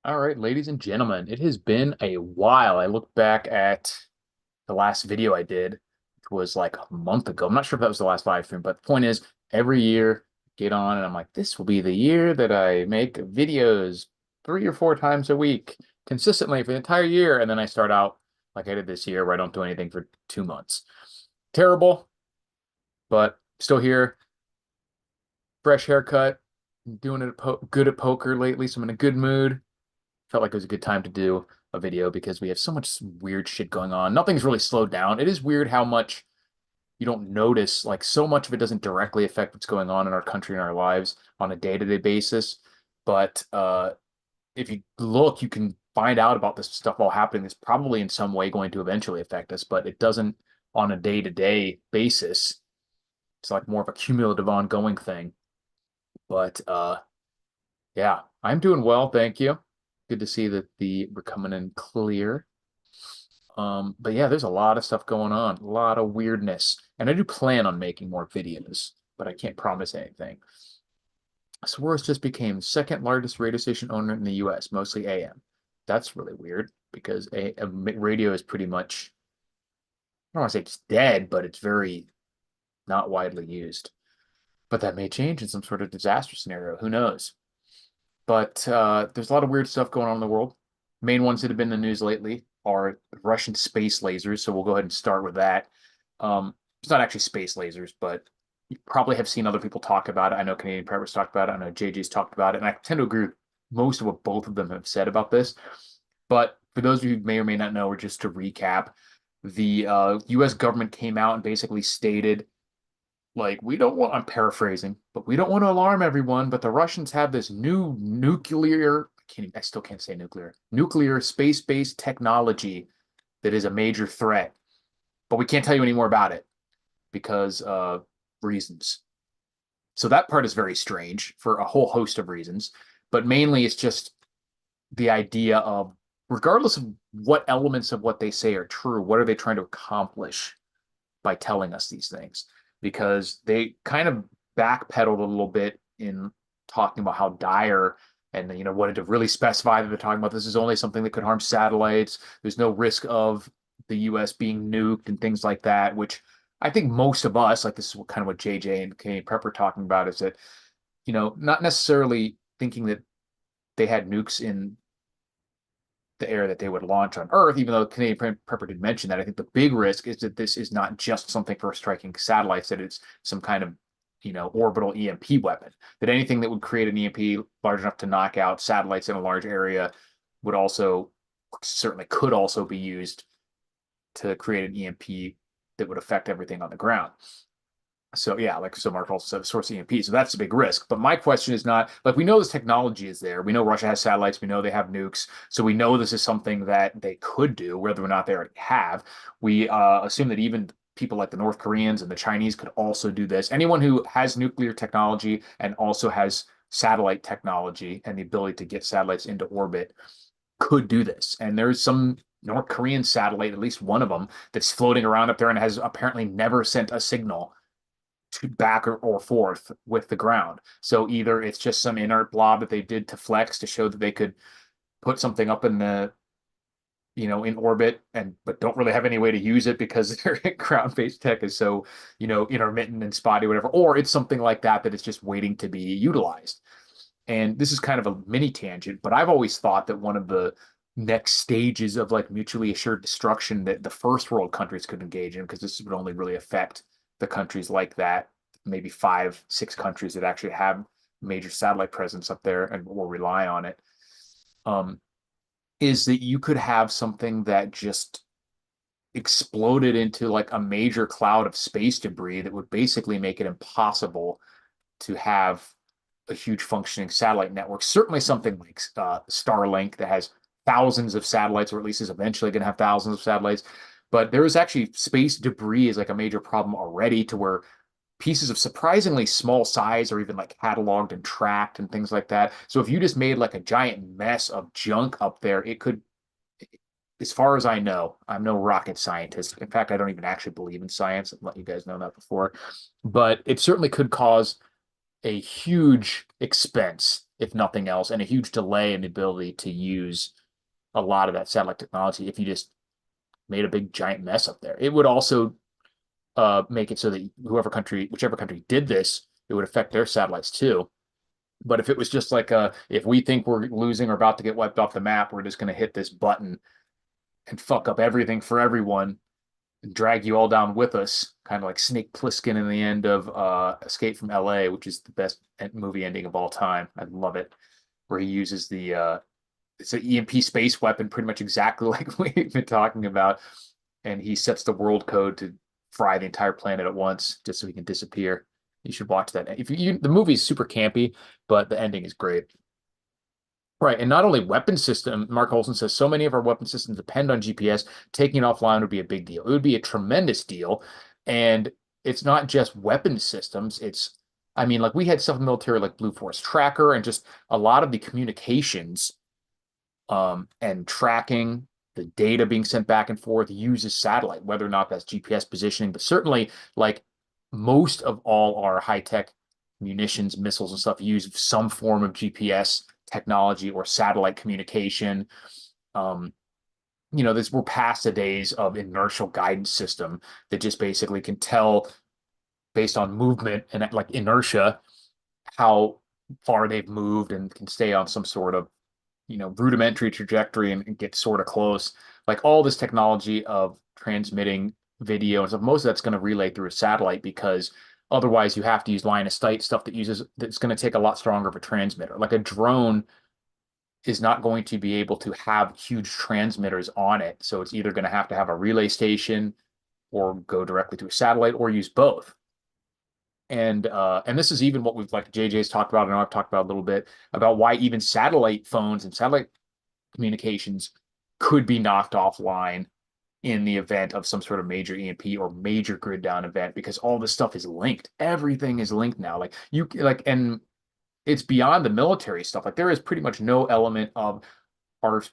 All right, ladies and gentlemen, it has been a while. I look back at the last video I did, which was like a month ago. I'm not sure if that was the last live stream, but the point is, every year, get on and I'm like, this will be the year that I make videos 3 or 4 times a week consistently for the entire year. And then I start out like I did this year, where I don't do anything for 2 months. Terrible, but still here. Fresh haircut, doing it good at poker lately, so I'm in a good mood. Felt like it was a good time to do a video because we have so much weird shit going on. Nothing's really slowed down. It is weird how much you don't notice, like so much of it doesn't directly affect what's going on in our country and our lives on a day-to-day basis. But if you look, you can find out about this stuff all happening that's probably in some way going to eventually affect us, but it doesn't on a day-to-day basis. It's like more of a cumulative ongoing thing. But yeah, I'm doing well, thank you. Good to see that we're coming in clear. But yeah, there's a lot of stuff going on, a lot of weirdness. And I do plan on making more videos, but I can't promise anything. Soros just became second largest radio station owner in the US, mostly AM. That's really weird because a radio is pretty much, I don't want to say it's dead, but it's very not widely used. But that may change in some sort of disaster scenario. Who knows? But there's a lot of weird stuff going on in the world. Main ones that have been in the news lately are Russian space lasers. So we'll go ahead and start with that. It's not actually space lasers, but you probably have seen other people talk about it. I know Canadian Preppers talked about it. I know JJ's talked about it. And I tend to agree with most of what both of them have said about this. But for those of you who may or may not know, or just to recap, the US government came out and basically stated like we don't want, I'm paraphrasing, but we don't want to alarm everyone, but the Russians have this new nuclear, I still can't say nuclear space-based technology that is a major threat, but we can't tell you any more about it because of reasons. So that part is very strange for a whole host of reasons, but mainly it's just the idea of, regardless of what elements of what they say are true, what are they trying to accomplish by telling us these things? Because they kind of backpedaled a little bit in talking about how dire, and wanted to really specify that they're talking about this is only something that could harm satellites. There's no risk of the US being nuked and things like that, which I think most of us, like this is kind of what JJ and Canadian Prep are talking about, is that, not necessarily thinking that they had nukes in the air that they would launch on Earth, even though Canadian Prepper did mention that. I think the big risk is that this is not just something for striking satellites, that it's some kind of, orbital EMP weapon, that anything that would create an EMP large enough to knock out satellites in a large area would also, certainly could also be used to create an EMP that would affect everything on the ground. So yeah, like so Mark also said, source EMP. So that's a big risk. But my question is not like, we know this technology is there. We know Russia has satellites. We know they have nukes. So we know this is something that they could do, whether or not they already have. We assume that even people like the North Koreans and the Chinese could also do this. Anyone who has nuclear technology and also has satellite technology and the ability to get satellites into orbit could do this. And there's some North Korean satellite, at least one of them, that's floating around up there and has apparently never sent a signal to back or forth with the ground. So either it's just some inert blob that they did to flex to show that they could put something up in the, in orbit, and but don't really have any way to use it because their ground-based tech is so, intermittent and spotty, whatever. Or it's something like that that it's just waiting to be utilized. And this is kind of a mini tangent, but I've always thought that one of the next stages of like mutually assured destruction that the first world countries could engage in, because this would only really affect the countries like that, maybe 5, 6 countries that actually have major satellite presence up there and will rely on it, is that you could have something that just exploded into like a major cloud of space debris that would basically make it impossible to have a huge functioning satellite network. Certainly something like Starlink that has thousands of satellites, or at least is eventually going to have thousands of satellites. But there is actually space debris is like a major problem already, to where pieces of surprisingly small size are even like cataloged and tracked and things like that. So if you just made like a giant mess of junk up there, it could, as far as I know, I'm no rocket scientist. In fact, I don't even actually believe in science. I've let you guys know that before. But it certainly could cause a huge expense if nothing else, and a huge delay in the ability to use a lot of that satellite technology if you just made a big giant mess up there. It would also make it so that whichever country did this, it would affect their satellites too. But if it was just like if we think we're losing or about to get wiped off the map, we're just going to hit this button and fuck up everything for everyone and drag you all down with us, kind of like Snake Plissken in the end of Escape from LA, which is the best movie ending of all time. I love it, where he uses the it's an EMP space weapon, pretty much exactly like we've been talking about, and he sets the world code to fry the entire planet at once just so he can disappear. You should watch that. If you the movie is super campy, but the ending is great. Right, and not only weapon system, Mark Olson says so many of our weapon systems depend on GPS. Taking it offline would be a big deal. It would be a tremendous deal. And it's not just weapon systems. I mean, like we had stuff in the military like Blue Force Tracker and just a lot of the communications and tracking the data being sent back and forth uses satellite, whether or not that's GPS positioning, but certainly like most of all our high-tech munitions, missiles, and stuff use some form of GPS technology or satellite communication. Um, we're past the days of inertial guidance system that just basically can tell based on movement and like inertia how far they've moved and can stay on some sort of rudimentary trajectory and get sort of close. Like all this technology of transmitting video and stuff, most of that's going to relay through a satellite because otherwise you have to use line of sight stuff that's going to take a lot stronger of a transmitter. Like a drone is not going to be able to have huge transmitters on it. So it's either going to have a relay station or go directly to a satellite or use both. And this is even what we've like JJ's talked about, and I've talked about a little bit about why even satellite phones and satellite communications could be knocked offline in the event of some sort of major EMP or major grid down event because all this stuff is linked. Everything is linked now. And it's beyond the military stuff. Like there is pretty much no element of our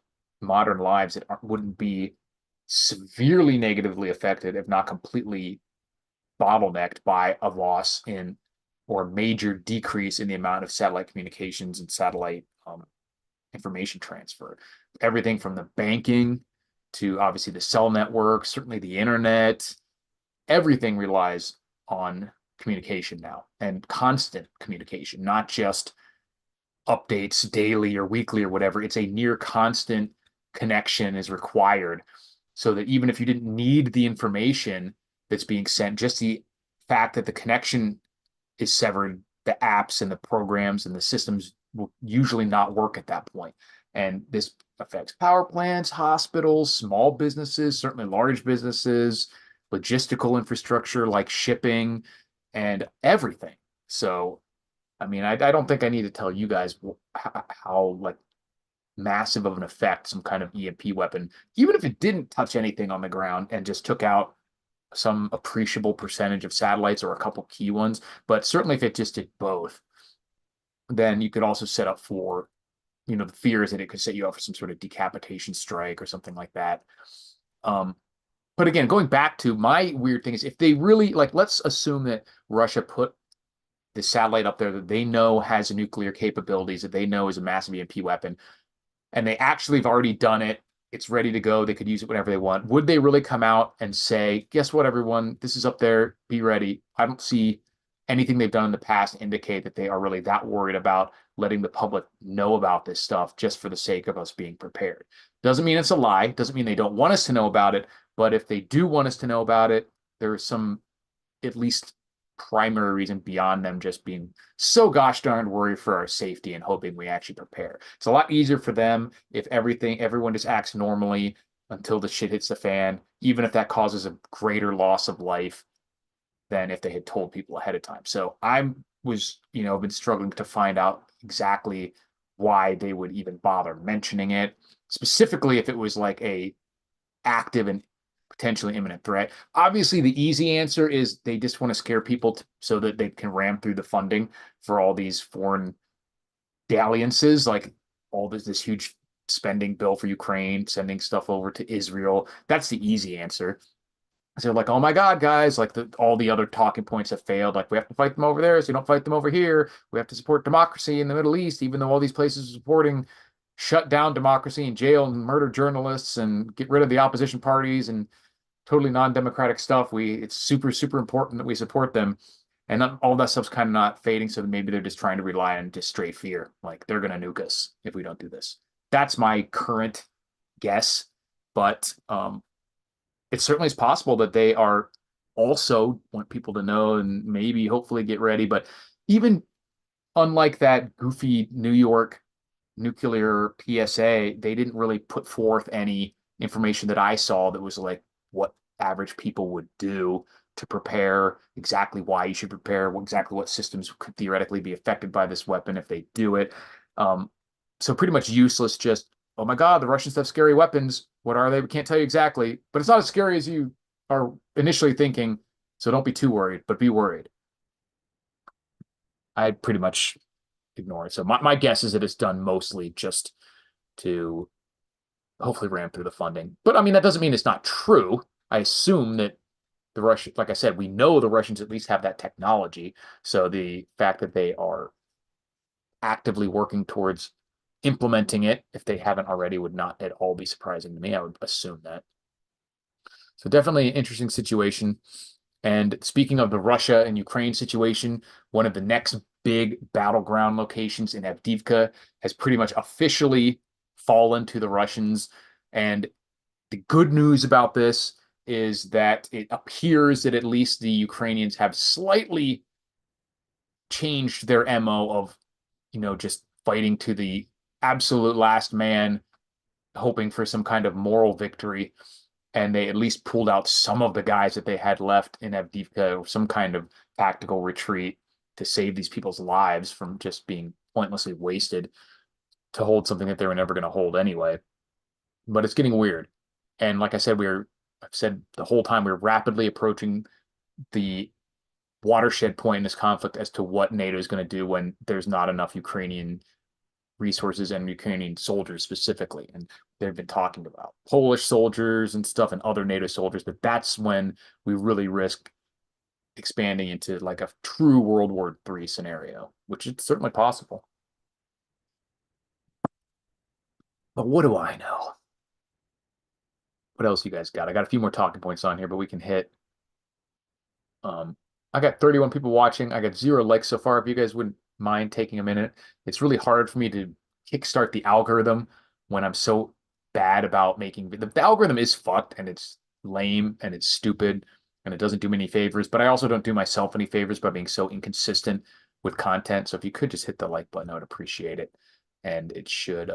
modern lives that wouldn't be severely negatively affected, if not completely bottlenecked by a loss in or a major decrease in the amount of satellite communications and satellite information transfer. Everything from the banking to obviously the cell network, certainly the internet, everything relies on communication now and constant communication, not just updates daily or weekly or whatever. It's a near constant connection is required so that even if you didn't need the information that's being sent, just the fact that the connection is severed, the apps and the programs and the systems will usually not work at that point. And this affects power plants, hospitals, small businesses, certainly large businesses, logistical infrastructure like shipping and everything. So, I mean, I don't think I need to tell you guys how like massive of an effect some kind of EMP weapon, even if it didn't touch anything on the ground and just took out some appreciable percentage of satellites or a couple key ones, but certainly if it just did both, then you could also set up for, the fears that it could set you up for some sort of decapitation strike or something like that. Um, but again, going back to my weird thing is if they really like, let's assume that Russia put the satellite up there that they know has nuclear capabilities, that they know is a massive EMP weapon, and they actually have already done it. It's ready to go. They could use it whenever they want. Would they really come out and say, guess what, everyone? This is up there. Be ready. I don't see anything they've done in the past indicate that they are really that worried about letting the public know about this stuff just for the sake of us being prepared. Doesn't mean it's a lie. Doesn't mean they don't want us to know about it. But if they do want us to know about it, there is some at least primary reason beyond them just being so gosh darn worried for our safety and hoping we actually prepare. It's a lot easier for them if everyone just acts normally until the shit hits the fan, even if that causes a greater loss of life than if they had told people ahead of time. So been struggling to find out exactly why they would even bother mentioning it, specifically if it was like a active and potentially imminent threat. Obviously, the easy answer is they just want to scare people so that they can ram through the funding for all these foreign dalliances, like all this huge spending bill for Ukraine, sending stuff over to Israel. That's the easy answer. So they're like, oh my God, guys, like all the other talking points have failed. Like we have to fight them over there, so you don't fight them over here. We have to support democracy in the Middle East, even though all these places are supporting shut down democracy and jail and murder journalists and get rid of the opposition parties and totally non-democratic stuff. It's super, super important that we support them. And all that stuff's kind of not fading. So maybe they're just trying to rely on just straight fear. Like they're going to nuke us if we don't do this. That's my current guess. But it certainly is possible that they are also want people to know and maybe hopefully get ready. But even unlike that goofy New York nuclear PSA, they didn't really put forth any information that I saw that was like what average people would do to prepare, exactly why you should prepare, exactly what systems could theoretically be affected by this weapon if they do it. Um, so pretty much useless. Just, oh my God, the Russians have scary weapons. What are they? We can't tell you exactly, but it's not as scary as you are initially thinking. So don't be too worried, but be worried. I'd pretty much ignore it. So my guess is that it's done mostly just to hopefully ram through the funding. But I mean, that doesn't mean it's not true. I assume that the Russians, like I said, we know the Russians at least have that technology. So the fact that they are actively working towards implementing it, if they haven't already, would not at all be surprising to me. I would assume that. So definitely an interesting situation. And speaking of the Russia and Ukraine situation, one of the next big battleground locations in Avdiivka has pretty much officially fallen to the Russians. And the good news about this is that it appears that at least the Ukrainians have slightly changed their MO of, just fighting to the absolute last man, hoping for some kind of moral victory. And they at least pulled out some of the guys that they had left in Avdiivka, or some kind of tactical retreat to save these people's lives from just being pointlessly wasted to hold something that they were never going to hold anyway. But it's getting weird. And like I said, I've said the whole time, we're rapidly approaching the watershed point in this conflict as to what NATO is going to do when there's not enough Ukrainian resources and Ukrainian soldiers specifically. And they've been talking about Polish soldiers and stuff and other NATO soldiers, but that's when we really risk expanding into like a true World War III scenario, which is certainly possible. But what do I know? What else you guys got? I got a few more talking points on here, but we can hit. Um, I got 31 people watching. I got 0 likes so far. If you guys wouldn't mind taking a minute, it's really hard for me to kickstart the algorithm when I'm so bad about making the algorithm is fucked and it's lame and it's stupid and it doesn't do me any favors. But I also don't do myself any favors by being so inconsistent with content. So if you could just hit the like button, I would appreciate it. And it should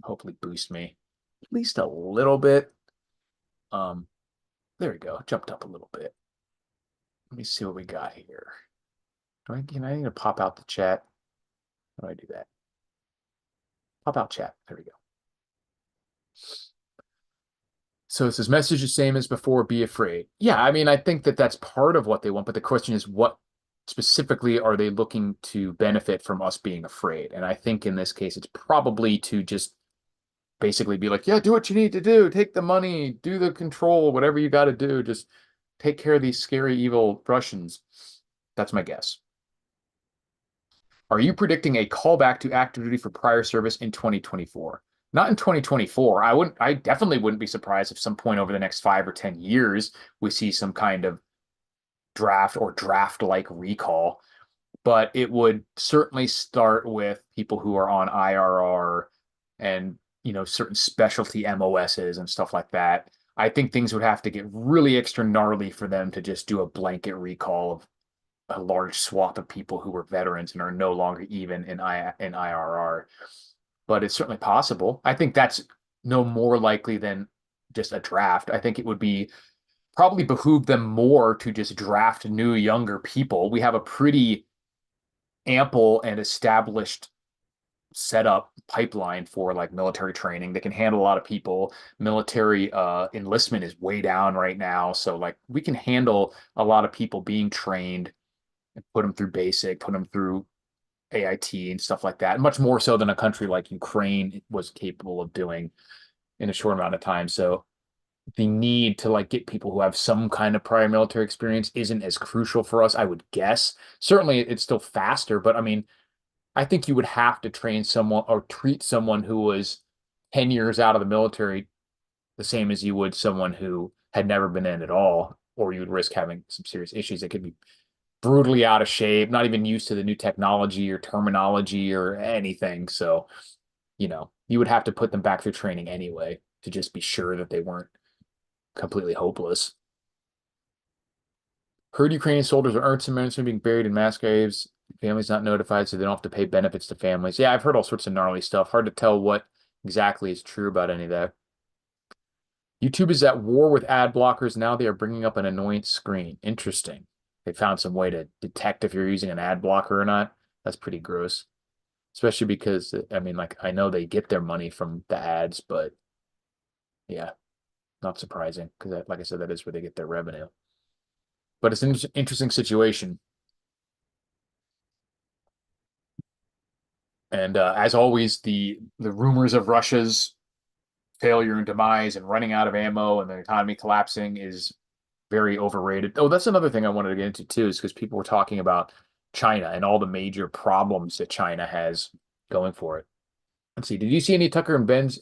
hopefully boost me at least a little bit. Um, there we go. Jumped up a little bit. Let me see what we got here. Can I need to pop out the chat? How do I do that? Pop out chat. There we go. So it says message the same as before, be afraid. Yeah, I mean, I think that that's part of what they want, but the question is what specifically are they looking to benefit from us being afraid? And I think in this case, it's probably to just basically be like, yeah, do what you need to do, take the money, do the control, whatever you got to do, just take care of these scary, evil Russians. That's my guess. Are you predicting a callback to active duty for prior service in 2024? Not in 2024. I definitely wouldn't be surprised if some point over the next 5 or 10 years we see some kind of draft or draft-like recall. But it would certainly start with people who are on IRR and certain specialty MOSs and stuff like that. I think things would have to get really extra gnarly for them to just do a blanket recall of a large swath of people who were veterans and are no longer even in IRR. But it's certainly possible. I think that's no more likely than just a draft. I think it would be probably behoove them more to just draft new, younger people. We have a pretty ample and established setup pipeline for like military training that can handle a lot of people. Military enlistment is way down right now. So like we can handle a lot of people being trained and put them through basic, put them through AIT and stuff like that, much more so than a country like Ukraine was capable of doing in a short amount of time. So the need to like get people who have some kind of prior military experience isn't as crucial for us, I would guess. Certainly it's still faster, but I mean, I think you would have to train someone or treat someone who was 10 years out of the military the same as you would someone who had never been in at all, or you would risk having some serious issues. They could be brutally out of shape, not even used to the new technology or terminology or anything. So, you would have to put them back through training anyway to just be sure that they weren't completely hopeless. Heard Ukrainian soldiers are earned some minutes being buried in mass graves. Families not notified, so they don't have to pay benefits to families. Yeah, I've heard all sorts of gnarly stuff. Hard to tell what exactly is true about any of that. YouTube is at war with ad blockers. Now they are bringing up an annoyance screen. Interesting. They found some way to detect if you're using an ad blocker or not. That's pretty gross. Especially because, I mean, like, I know they get their money from the ads, but yeah, not surprising because, like I said, that is where they get their revenue. But it's an interesting situation. And as always, the rumors of Russia's failure and demise and running out of ammo and the economy collapsing is very overrated. Oh, that's another thing I wanted to get into too, is because people were talking about China and all the major problems that China has going for it. Let's see. Did you see any Tucker and Ben's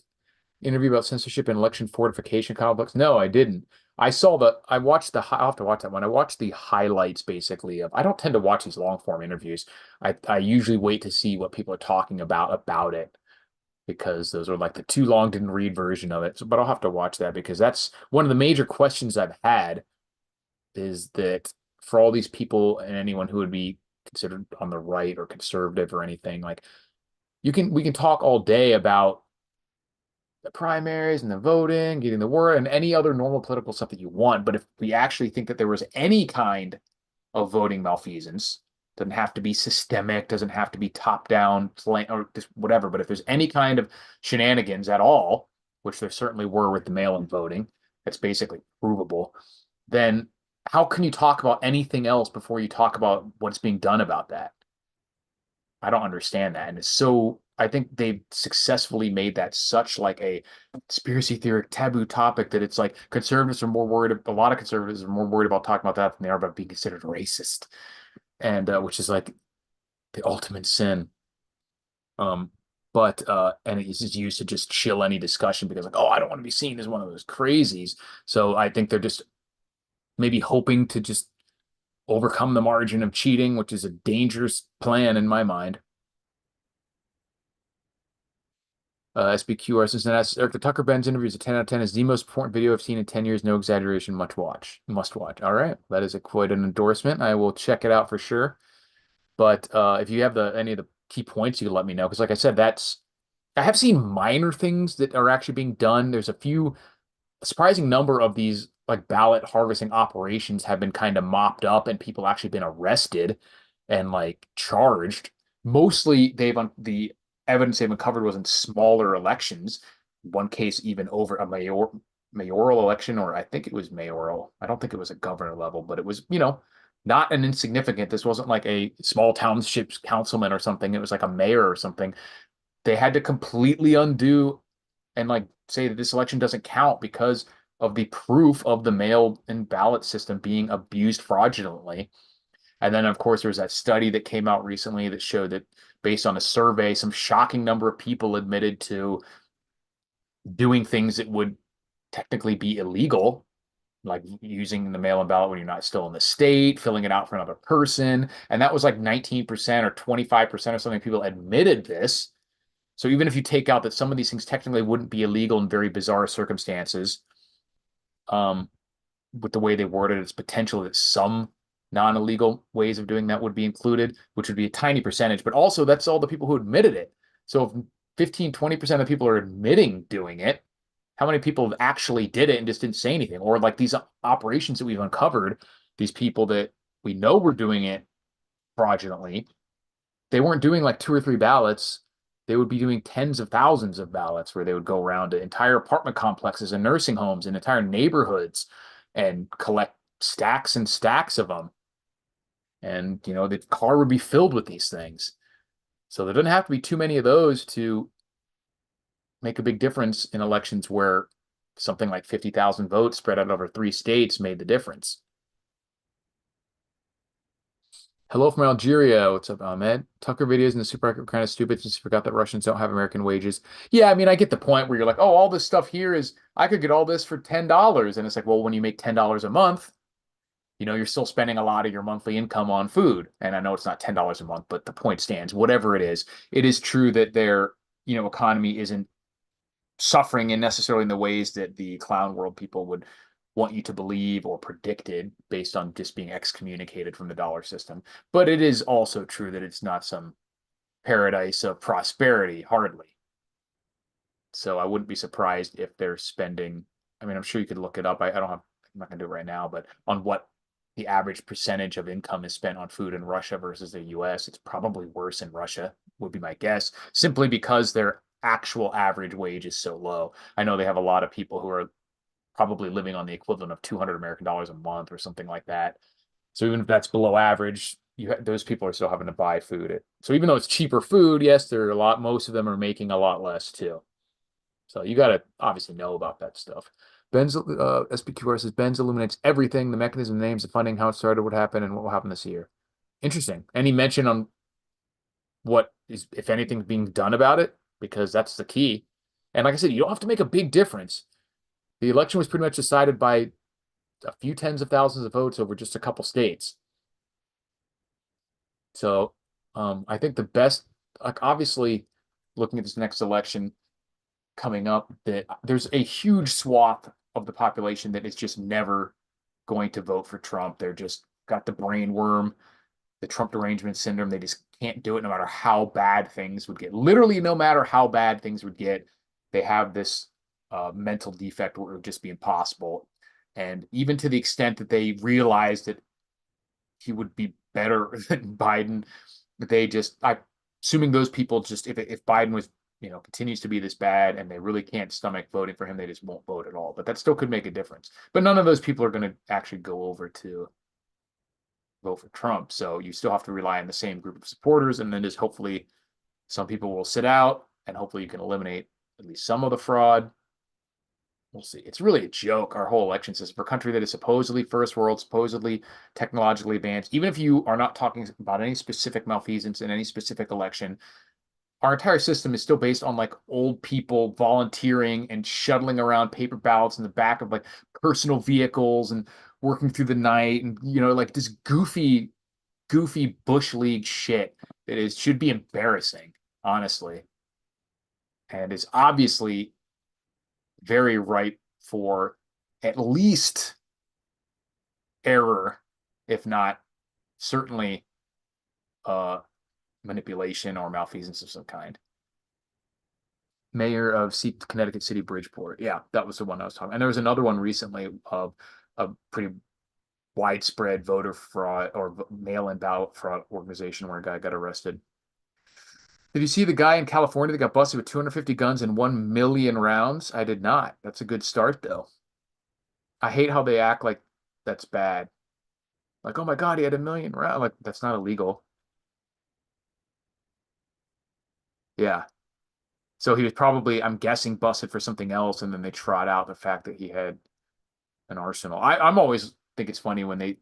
interview about censorship and election fortification complex? No, I didn't. I watched I'll have to watch that one. I watched the highlights basically of, I don't tend to watch these long form interviews. I usually wait to see what people are talking about it because those are like the too long didn't read version of it. So, but I'll have to watch that because that's one of the major questions I've had is that for all these people and anyone who would be considered on the right or conservative or anything, like we can talk all day about the primaries and the voting, getting the word, and any other normal political stuff that you want. But if we actually think that there was any kind of voting malfeasance, doesn't have to be systemic, doesn't have to be top down or just whatever. But if there's any kind of shenanigans at all, which there certainly were with the mail-in voting, that's basically provable, then how can you talk about anything else before you talk about what's being done about that? I don't understand that. And it's so, I think they've successfully made that such like a conspiracy theory taboo topic that it's like conservatives are more worried, a lot of conservatives are more worried about talking about that than they are about being considered racist. And which is like the ultimate sin. Um, and it's just used to just chill any discussion because like, oh, I don't want to be seen as one of those crazies. So I think they're just maybe hoping to just overcome the margin of cheating, which is a dangerous plan in my mind. SBQ Assistant asks Eric, the Tucker Benz interview is a 10 out of 10 is the most important video I've seen in 10 years. No exaggeration. Must watch. All right. That is quite an endorsement. I will check it out for sure. But if you have any of the key points, you can let me know. Because like I said, I have seen minor things that are actually being done. There's a surprising number of these like ballot harvesting operations have been kind of mopped up and people actually been arrested and like charged. Mostly the evidence they've uncovered was in smaller elections. One case even over a mayoral election, or I think it was mayoral. I don't think it was a governor level, but it was, not an insignificant. This wasn't like a small township's councilman or something. It was like a mayor or something. They had to completely undo and like say that this election doesn't count because of the proof of the mail and ballot system being abused fraudulently. And then, of course, there's that study that came out recently that showed that based on a survey, some shocking number of people admitted to doing things that would technically be illegal, like using the mail-in ballot when you're not still in the state, filling it out for another person. And that was like 19% or 25% or something. People admitted this. So even if you take out that some of these things technically wouldn't be illegal in very bizarre circumstances, um, with the way they worded it, it's potential that some non-illegal ways of doing that would be included, which would be a tiny percentage, but also that's all the people who admitted it. So if 15, 20% of people are admitting doing it, how many people actually did it and just didn't say anything? Or like these operations that we've uncovered, these people that we know were doing it fraudulently, they weren't doing like two or three ballots. They would be doing tens of thousands of ballots where they would go around to entire apartment complexes and nursing homes and entire neighborhoods and collect stacks and stacks of them. And, the car would be filled with these things. So there doesn't have to be too many of those to make a big difference in elections where something like 50,000 votes spread out over 3 states made the difference. Hello from Algeria. What's up, Ahmed? Tucker videos in the supermarket were kind of stupid since you forgot that Russians don't have American wages. Yeah, I mean, I get the point where you're like, oh, all this stuff here is, I could get all this for $10. And it's like, well, when you make $10 a month, you're still spending a lot of your monthly income on food. And I know it's not $10 a month, but the point stands. Whatever it is true that their, economy isn't suffering in necessarily in the ways that the clown world people would want you to believe or predicted based on just being excommunicated from the dollar system. But it is also true that it's not some paradise of prosperity, hardly. So I wouldn't be surprised if they're spending. I mean, I'm sure you could look it up. I don't have, I'm not going to do it right now, but on what the average percentage of income is spent on food in Russia versus the US, it's probably worse in Russia, would be my guess, simply because their actual average wage is so low. I know they have a lot of people who are probably living on the equivalent of 200 American dollars a month or something like that. So even if that's below average, those people are still having to buy food. So even though it's cheaper food, yes, there are most of them are making a lot less too. So you got to obviously know about that stuff. Ben's SPQR says Ben's illuminates everything, the mechanism, the names, the funding, how it started, what happened, and what will happen this year. Interesting. Any mention on what is, if anything, being done about it? Because that's the key. And like I said, you don't have to make a big difference. The election was pretty much decided by a few tens of thousands of votes over just a couple states. So I think the best, like obviously, looking at this next election coming up, that there's a huge swath of the population that is just never going to vote for Trump. They're just got the brain worm, the Trump derangement syndrome. They just can't do it no matter how bad things would get. Literally, no matter how bad things would get, they have this mental defect where it would just be impossible. And even to the extent that they realized that he would be better than Biden, I'm assuming those people just, if Biden was, continues to be this bad and they really can't stomach voting for him, they just won't vote at all. But that still could make a difference. But none of those people are going to actually go over to vote for Trump. So you still have to rely on the same group of supporters, and then just hopefully some people will sit out, and hopefully you can eliminate at least some of the fraud. We'll see. It's really a joke, our whole election system, for a country that is supposedly first world, supposedly technologically advanced. Even if you are not talking about any specific malfeasance in any specific election, our entire system is still based on like old people volunteering and shuttling around paper ballots in the back of like personal vehicles and working through the night, and like this goofy bush league shit that should be embarrassing, honestly, and is obviously very ripe for at least error, if not certainly manipulation or malfeasance of some kind. Mayor of Connecticut City, Bridgeport. Yeah, that was the one I was talking. And there was another one recently of a pretty widespread voter fraud or mail-in ballot fraud organization where a guy got arrested. Did you see the guy in California that got busted with 250 guns and 1 million rounds? I did not. That's a good start, though. I hate how they act like that's bad. Like, oh my God, he had 1 million rounds. Like, that's not illegal. Yeah. So he was probably, I'm guessing, busted for something else, and then they trot out the fact that he had an arsenal. I'm always think it's funny when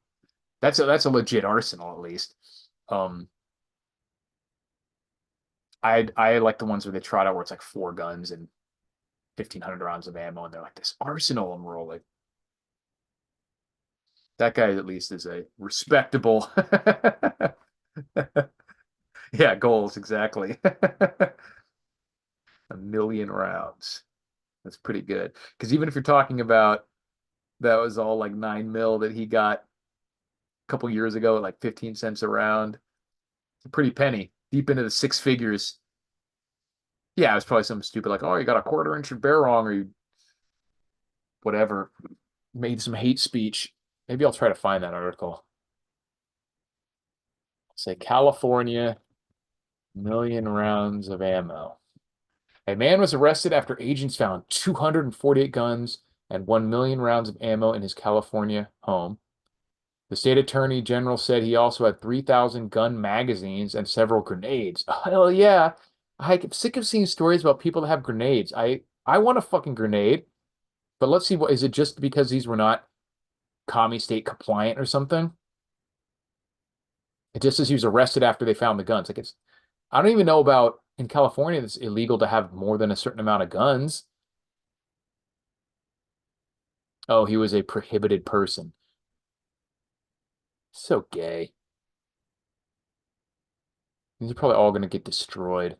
that's a legit arsenal at least. I like the ones where they trot out where it's like 4 guns and 1,500 rounds of ammo, and they're like this arsenal, and we're all like, that guy at least is a respectable. Yeah, goals exactly. 1 million rounds. That's pretty good. Because even if you're talking about that was all like 9 mil that he got a couple years ago at like 15 cents a round. It's a pretty penny, deep into the six figures. Yeah, it was probably something stupid like, oh, you got a quarter-inch of bear wrong, or you whatever, made some hate speech. Maybe I'll try to find that article. Say California, 1 million rounds of ammo. A man was arrested after agents found 248 guns and 1 million rounds of ammo in his California home. The state attorney general said he also had 3,000 gun magazines and several grenades. Hell yeah. I'm sick of seeing stories about people that have grenades. I want a fucking grenade, But let's see, what is it just because these were not commie state compliant or something? It just says he was arrested after they found the guns. Like it's, I don't even know about in California, it's illegal to have more than a certain amount of guns. Oh, he was a prohibited person. So gay. These are probably all going to get destroyed.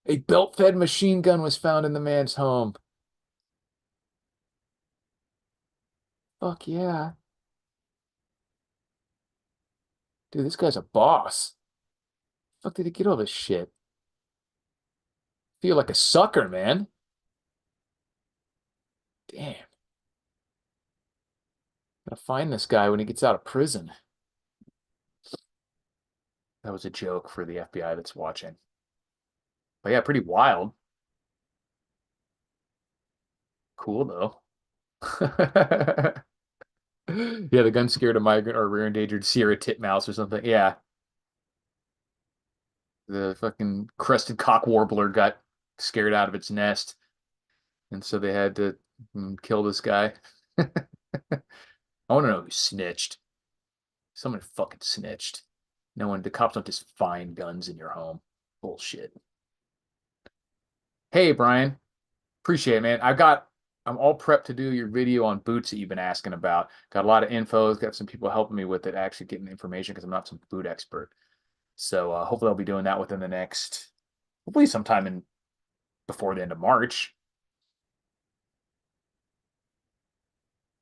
A belt-fed machine gun was found in the man's home. Fuck yeah. Dude, this guy's a boss. Fuck did he get all this shit? Feel like a sucker, man. Damn. Gotta find this guy when he gets out of prison. That was a joke for the FBI that's watching. But yeah, pretty wild. Cool though. Yeah, the gun scared a migrant or rear endangered Sierra titmouse or something. Yeah. The fucking crested cock warbler got scared out of its nest. And so they had to kill this guy. I want to know who snitched. Someone fucking snitched. No one, the cops don't just find guns in your home. Bullshit. Hey, Brian. Appreciate it, man. I'm all prepped to do your video on boots that you've been asking about. Got a lot of info. Got some people helping me with it, actually getting information because I'm not some boot expert. So hopefully I'll be doing that within the next, hopefully sometime in before the end of March.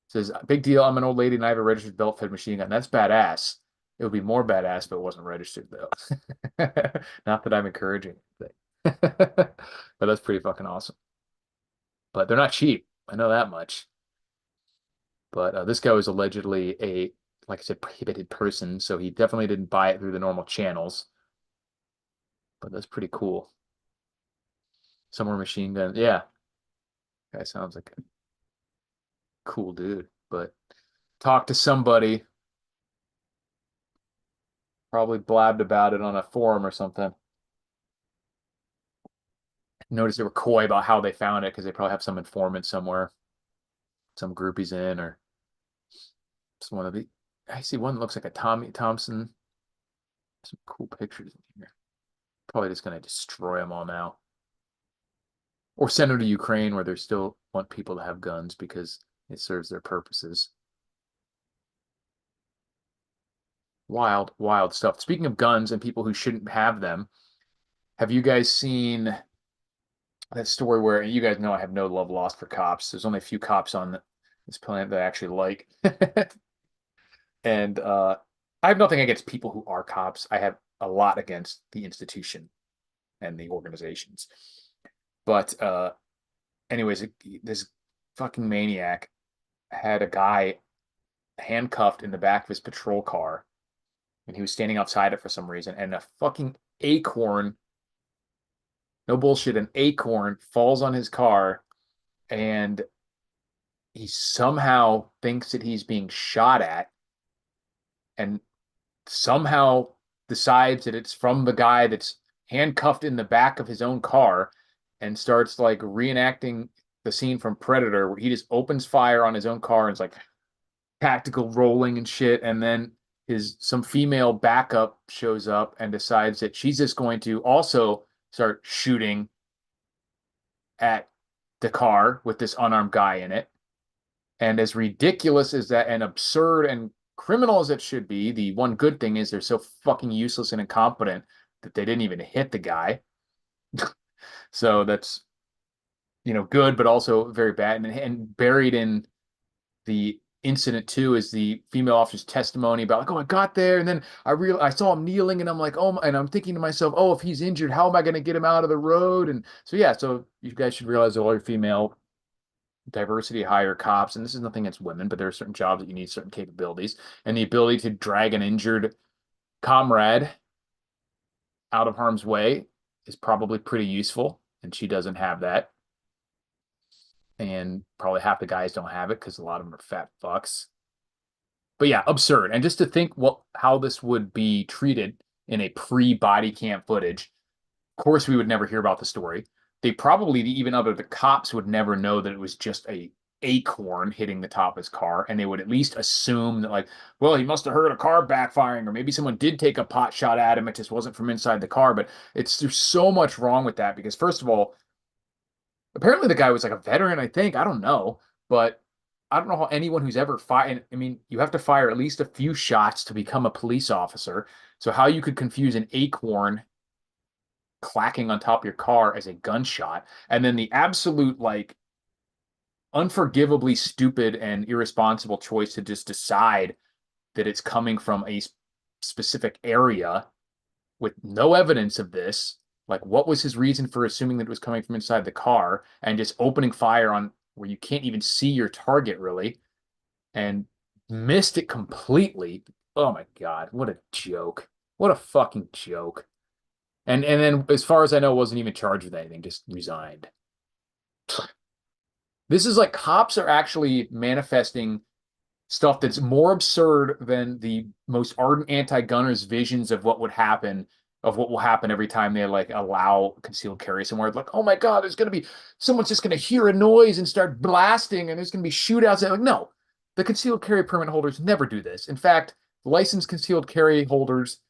Says, big deal. I'm an old lady and I have a registered belt-fed machine gun. That's badass. It would be more badass if it wasn't registered, though. Not that I'm encouraging anything. But that's pretty fucking awesome. But they're not cheap. I know that much. But this guy was allegedly a, like I said, prohibited person. So he definitely didn't buy it through the normal channels. But that's pretty cool. Some more machine guns. Yeah. Guy sounds like a cool dude. But talk to somebody. Probably blabbed about it on a forum or something. Notice they were coy about how they found it because they probably have some informant somewhere, some groupies in, or just one of the. I see one that looks like a Tommy Thompson. Some cool pictures in here. Probably just gonna destroy them all now, or send them to Ukraine where they still want people to have guns because it serves their purposes. Wild, wild stuff. Speaking of guns and people who shouldn't have them, have you guys seen that story where you guys know I have no love lost for cops? There's only a few cops on this planet that I actually like. And I have nothing against people who are cops. I have a lot against the institution and the organizations. But anyways, this fucking maniac had a guy handcuffed in the back of his patrol car, and he was standing outside it for some reason, and a fucking acorn, no bullshit, an acorn falls on his car, and he somehow thinks that he's being shot at, and somehow decides that it's from the guy that's handcuffed in the back of his own car and starts like reenacting the scene from Predator where he just opens fire on his own car and it's like tactical rolling and shit. And then some female backup shows up and decides that she's just going to also start shooting at the car with this unarmed guy in it. And as ridiculous as that and absurd and criminal as it should be, the one good thing is they're so fucking useless and incompetent that they didn't even hit the guy. So that's, good, but also very bad. And buried in the incident too is the female officer's testimony about like, oh, I got there and then I saw him kneeling and I'm like, oh, and I'm thinking to myself, oh, if he's injured, how am I going to get him out of the road? And so yeah, so you guys should realize that all your female diversity hire cops, and this is nothing against women, but there are certain jobs that you need certain capabilities, and the ability to drag an injured comrade out of harm's way is probably pretty useful, and she doesn't have that. And probably half the guys don't have it because a lot of them are fat fucks. But yeah, absurd. And just to think how this would be treated in a pre-body cam footage, of course we would never hear about the story. They probably, even other the cops would never know that it was just a Acorn hitting the top of his car, and they would at least assume that, like, well, he must have heard a car backfiring, or maybe someone did take a pot shot at him. It just wasn't from inside the car. But there's so much wrong with that because, first of all, apparently the guy was like a veteran, I think. I don't know, but I don't know how anyone who's ever fired. I mean, you have to fire at least a few shots to become a police officer. So how you could confuse an acorn clacking on top of your car as a gunshot, and then the absolute like unforgivably stupid and irresponsible choice to just decide that it's coming from a specific area with no evidence of this. Like, what was his reason for assuming that it was coming from inside the car and just opening fire on where you can't even see your target really and missed it completely? Oh my God, what a joke. What a fucking joke. And then, as far as I know, wasn't even charged with anything, just resigned. This is like cops are actually manifesting stuff that's more absurd than the most ardent anti-gunners' visions of what would happen, of what will happen every time they like allow concealed carry somewhere. Like, oh my God, there's gonna be someone's just gonna hear a noise and start blasting, and there's gonna be shootouts. And like, no, the concealed carry permit holders never do this. In fact, licensed concealed carry holders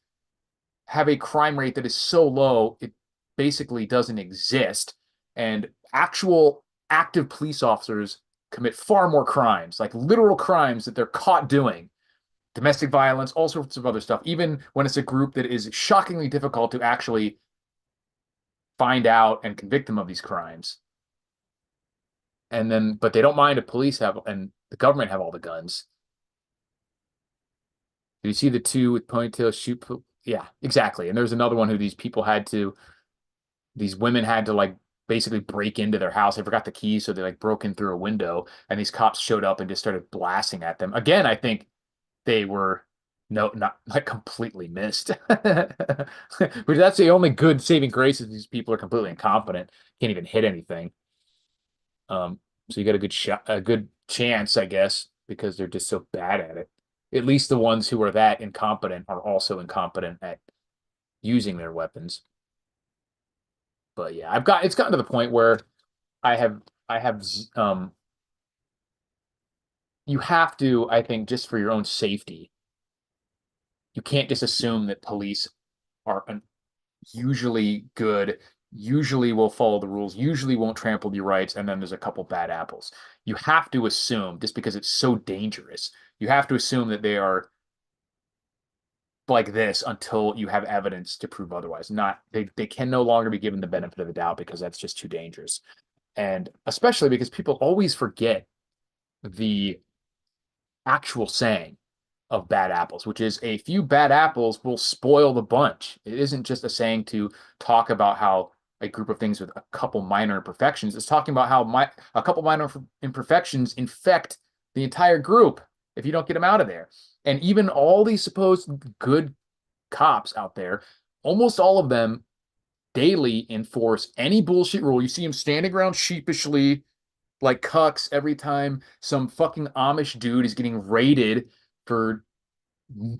have a crime rate that is so low it basically doesn't exist, and actual active police officers commit far more crimes, like literal crimes that they're caught doing, domestic violence, all sorts of other stuff, even when it's a group that is shockingly difficult to actually find out and convict them of these crimes. And then, but they don't mind if police have and the government have all the guns. Do you see the two with ponytails shoot? Yeah, exactly. And there's another one who these women had to like basically break into their house. They forgot the keys, so they like broke in through a window, and these cops showed up and just started blasting at them. Again, I think they were no, not like completely missed. But that's the only good saving grace is these people are completely incompetent, can't even hit anything. So you got a good shot, a good chance, I guess, because they're just so bad at it. At least the ones who are that incompetent are also incompetent at using their weapons. But yeah, it's gotten to the point where I have you have to, I think, just for your own safety, you can't just assume that police are usually good, usually will follow the rules, usually won't trample your rights, and then there's a couple bad apples. You have to assume, just because it's so dangerous, you have to assume that they are like this until you have evidence to prove otherwise. Not they can no longer be given the benefit of the doubt because that's just too dangerous. And especially because people always forget the actual saying of bad apples, which is a few bad apples will spoil the bunch. It isn't just a saying to talk about how a group of things with a couple minor imperfections. It's talking about how a couple minor imperfections infect the entire group if you don't get them out of there. And even all these supposed good cops out there, almost all of them daily enforce any bullshit rule. You see them standing around sheepishly like cucks every time some fucking Amish dude is getting raided for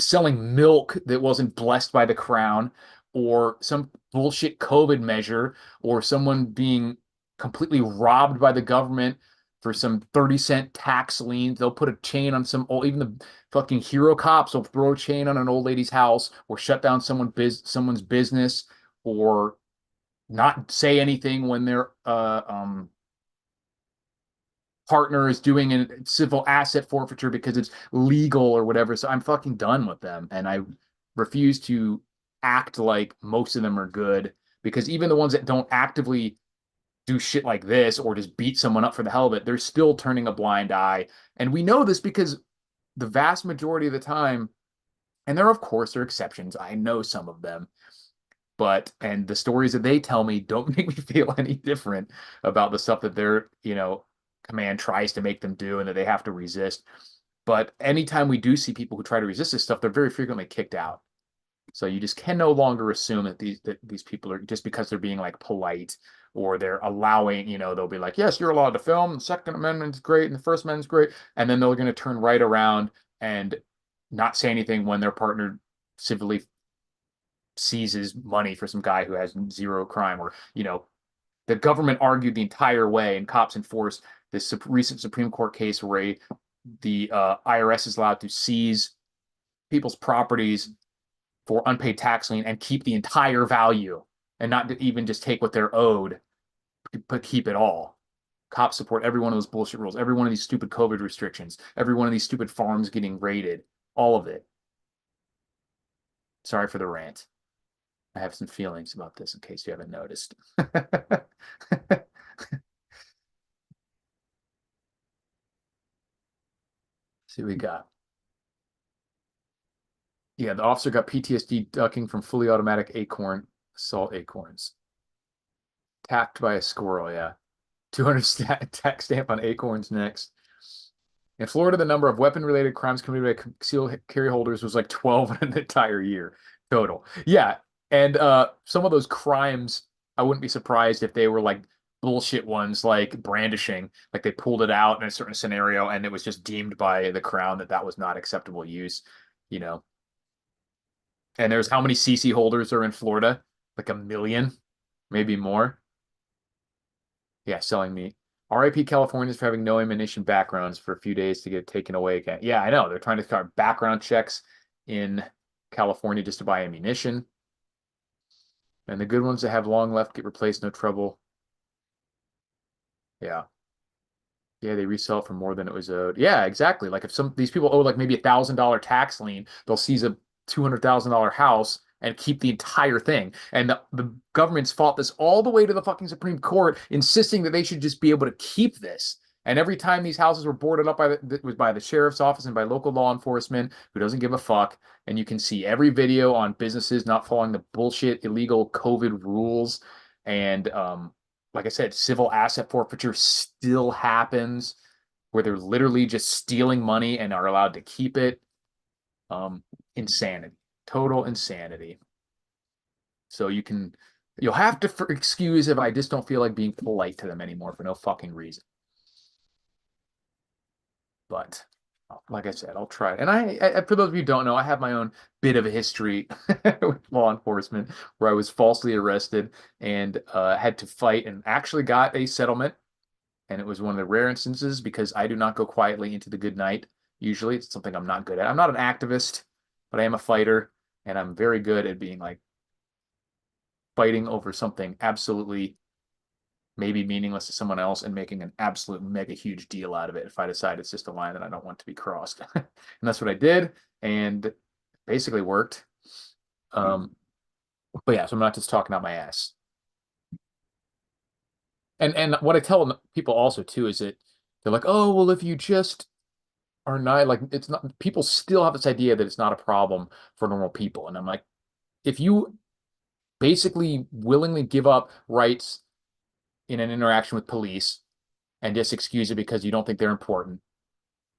selling milk that wasn't blessed by the crown, or some bullshit COVID measure, or someone being completely robbed by the government for some 30-cent tax liens. They'll put a chain on some old, even the fucking hero cops will throw a chain on an old lady's house or shut down someone's business or not say anything when their partner is doing a civil asset forfeiture because it's legal or whatever. So I'm fucking done with them. And I refuse to act like most of them are good, because even the ones that don't actively do shit like this or just beat someone up for the hell of it, they're still turning a blind eye. And we know this because the vast majority of the time, and there, of course, are exceptions. I know some of them, but and the stories that they tell me don't make me feel any different about the stuff that their command tries to make them do and that they have to resist. But anytime we do see people who try to resist this stuff, they're very frequently kicked out. So you just can no longer assume that these people are, just because they're being like polite or they're allowing, they'll be like, yes, you're allowed to film, the Second Amendment's great and the First Amendment's great, and then they're going to turn right around and not say anything when their partner civilly seizes money for some guy who has zero crime, or the government argued the entire way and cops enforced this recent Supreme Court case where the IRS is allowed to seize people's properties for unpaid tax lien and keep the entire value and not even just take what they're owed, but keep it all. Cops support every one of those bullshit rules, every one of these stupid COVID restrictions, every one of these stupid farms getting raided, all of it. Sorry for the rant. I have some feelings about this in case you haven't noticed. See what we got. Yeah, the officer got PTSD ducking from fully automatic Acorn assault acorns. Tapped by a squirrel, yeah. 200 tax stamp on acorns next. In Florida, the number of weapon-related crimes committed by concealed carry holders was like 12 in an entire year total. Yeah, and some of those crimes, I wouldn't be surprised if they were like bullshit ones, like brandishing, like they pulled it out in a certain scenario and it was just deemed by the Crown that that was not acceptable use, you know. And there's how many CC holders are in Florida? Like a million, maybe more. Yeah, selling meat. RIP Californians for having no ammunition backgrounds for a few days to get it taken away again. Yeah, I know. They're trying to start background checks in California just to buy ammunition. And the good ones that have long left get replaced, no trouble. Yeah. Yeah, they resell it for more than it was owed. Yeah, exactly. Like if some these people owe like maybe $1,000 tax lien, they'll seize a $200,000 house and keep the entire thing. And the government's fought this all the way to the fucking Supreme Court, insisting that they should just be able to keep this. And every time these houses were boarded up by it was by the sheriff's office and by local law enforcement who doesn't give a fuck. And you can see every video on businesses not following the bullshit illegal COVID rules. And like I said, civil asset forfeiture still happens where they're literally just stealing money and are allowed to keep it. Insanity, total insanity. So you'll have to excuse if I just don't feel like being polite to them anymore for no fucking reason. But like I said, I'll try it. And for those of you who don't know, I have my own bit of a history with law enforcement where I was falsely arrested and had to fight and actually got a settlement. And it was one of the rare instances because I do not go quietly into the good night. Usually it's something I'm not good at. I'm not an activist, but I am a fighter, and I'm very good at being like fighting over something absolutely maybe meaningless to someone else and making an absolute mega huge deal out of it if I decide it's just a line that I don't want to be crossed. And that's what I did, and basically worked. But yeah, so I'm not just talking out my ass. And what I tell people also too is that they're like, oh, well, if you just are not like it's not people still have this idea that it's not a problem for normal people. And I'm like, if you basically willingly give up rights in an interaction with police and just excuse it because you don't think they're important,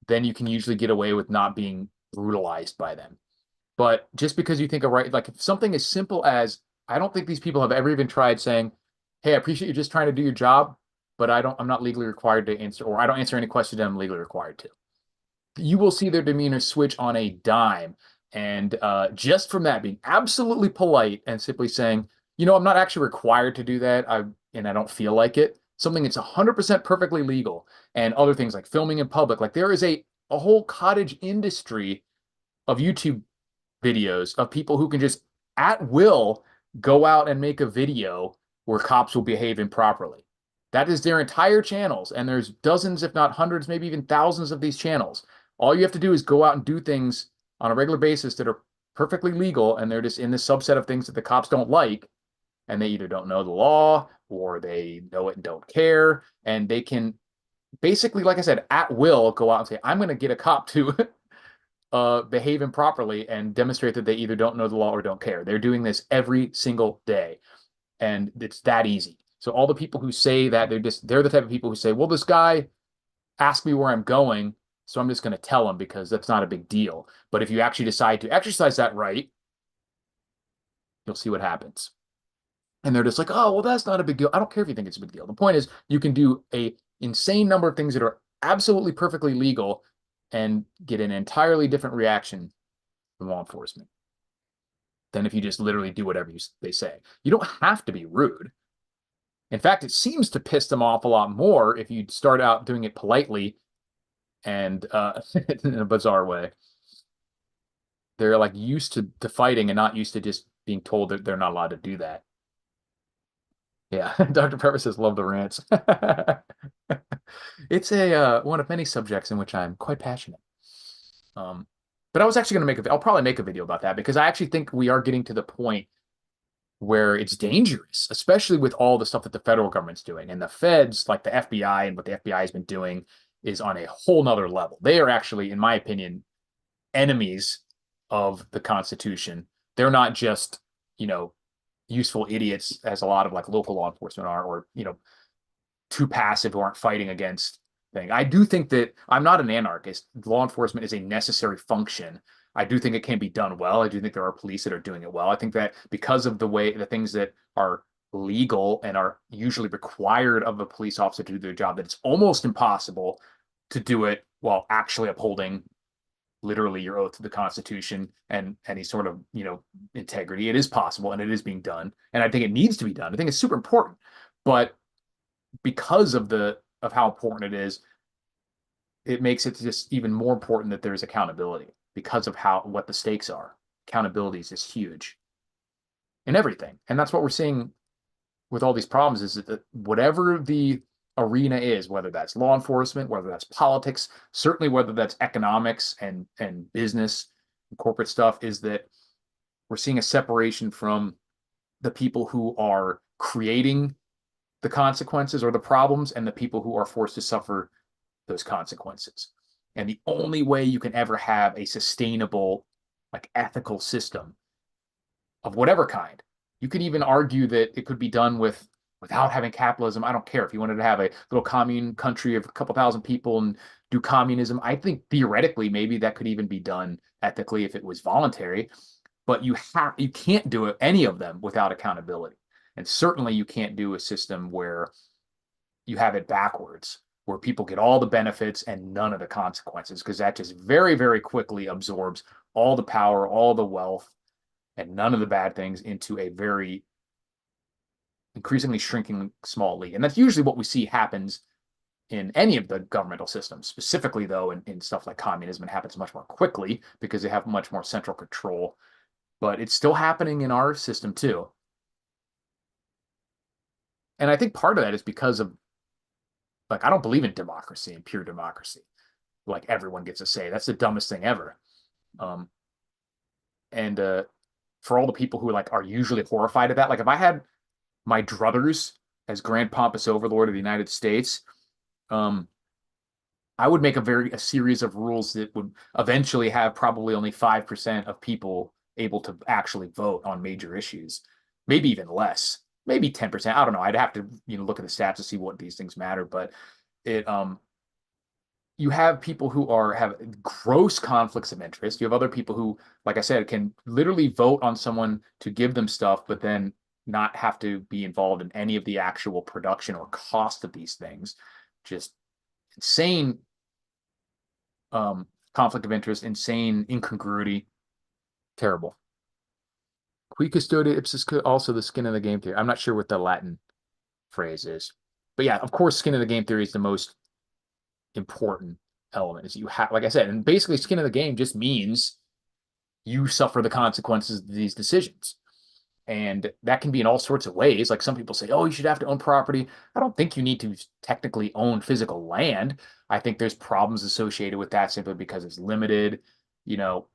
then you can usually get away with not being brutalized by them. But just because you think a right, like if something as simple as, I don't think these people have ever even tried saying, hey, I appreciate you just trying to do your job, but I'm not legally required to answer, or I don't answer any questions I'm legally required to. You will see their demeanor switch on a dime. And just from that, being absolutely polite and simply saying, I'm not actually required to do that. And I don't feel like it. Something that's 100% perfectly legal, and other things like filming in public. Like there is a whole cottage industry of YouTube videos of people who can just at will go out and make a video where cops will behave improperly. That is their entire channels. And there's dozens, if not hundreds, maybe even thousands of these channels. All you have to do is go out and do things on a regular basis that are perfectly legal. And they're just in this subset of things that the cops don't like. And they either don't know the law or they know it and don't care. And they can basically, like I said, at will go out and say, I'm going to get a cop to behave improperly and demonstrate that they either don't know the law or don't care. They're doing this every single day. And it's that easy. So all the people who say that, they're the type of people who say, well, this guy asked me where I'm going, so I'm just going to tell him because that's not a big deal. But if you actually decide to exercise that right, you'll see what happens. And they're just like, oh, well, that's not a big deal. I don't care if you think it's a big deal. The point is you can do a insane number of things that are absolutely perfectly legal and get an entirely different reaction from law enforcement than if you just literally do whatever they say. You don't have to be rude. In fact, it seems to piss them off a lot more if you start out doing it politely and in a bizarre way. They're like used to fighting and not used to just being told that they're not allowed to do that. Yeah, Dr. Pepper says, love the rants. It's a one of many subjects in which I'm quite passionate. Um, but I was actually going to I'll probably make a video about that because I actually think we are getting to the point where it's dangerous, especially with all the stuff that the federal government's doing. And the feds, like the FBI and what the FBI has been doing, is on a whole nother level. They are actually, in my opinion, enemies of the Constitution. They're not just, you know, useful idiots as a lot of like local law enforcement are, or, too passive who aren't fighting against thing. I do think that I'm not an anarchist. Law enforcement is a necessary function. I do think it can be done well. I do think there are police that are doing it well. I think that because of the things that are legal and are usually required of a police officer to do their job, that it's almost impossible to do it while actually upholding literally your oath to the Constitution and any sort of, integrity. It is possible and it is being done. And I think it needs to be done. I think it's super important. But because of how important it is, it makes it just even more important that there's accountability because of what the stakes are. Accountability is just huge in everything. And that's what we're seeing with all these problems is that whatever the arena is, whether that's law enforcement, whether that's politics, certainly whether that's economics and business and corporate stuff, is that we're seeing a separation from the people who are creating the consequences or the problems and the people who are forced to suffer those consequences. And the only way you can ever have a sustainable, like ethical system of whatever kind, you could even argue that it could be done without having capitalism. I don't care if you wanted to have a little commune country of a couple thousand people and do communism. I think theoretically maybe that could even be done ethically if it was voluntary, but you can't do any of them without accountability. And certainly you can't do a system where you have it backwards, where people get all the benefits and none of the consequences, because that just very, very quickly absorbs all the power, all the wealth, and none of the bad things into a very increasingly shrinking small league. And that's usually what we see happens in any of the governmental systems. Specifically, though, in stuff like communism, it happens much more quickly because they have much more central control. But it's still happening in our system, too. And I think part of that is because of, like, I don't believe in democracy and pure democracy. Like, everyone gets a say. That's the dumbest thing ever. Um, and for all the people who are usually horrified at that, like if I had my druthers as Grand Pompous Overlord of the United States, um, I would make a series of rules that would eventually have probably only 5% of people able to actually vote on major issues, maybe even less, maybe 10%. I don't know. I'd have to look at the stats to see what these things matter, but it you have people who have gross conflicts of interest. You have other people who, like I said, can literally vote on someone to give them stuff, but then not have to be involved in any of the actual production or cost of these things. Just insane conflict of interest, insane incongruity, terrible. Qui custodia ipsis also the skin of the game theory. I'm not sure what the Latin phrase is, but yeah, of course, skin of the game theory is the most important element. Is you have, like I said, and basically, skin of the game just means you suffer the consequences of these decisions. And that can be in all sorts of ways. Like some people say, oh, you should have to own property. I don't think you need to technically own physical land. I think there's problems associated with that simply because it's limited. You know,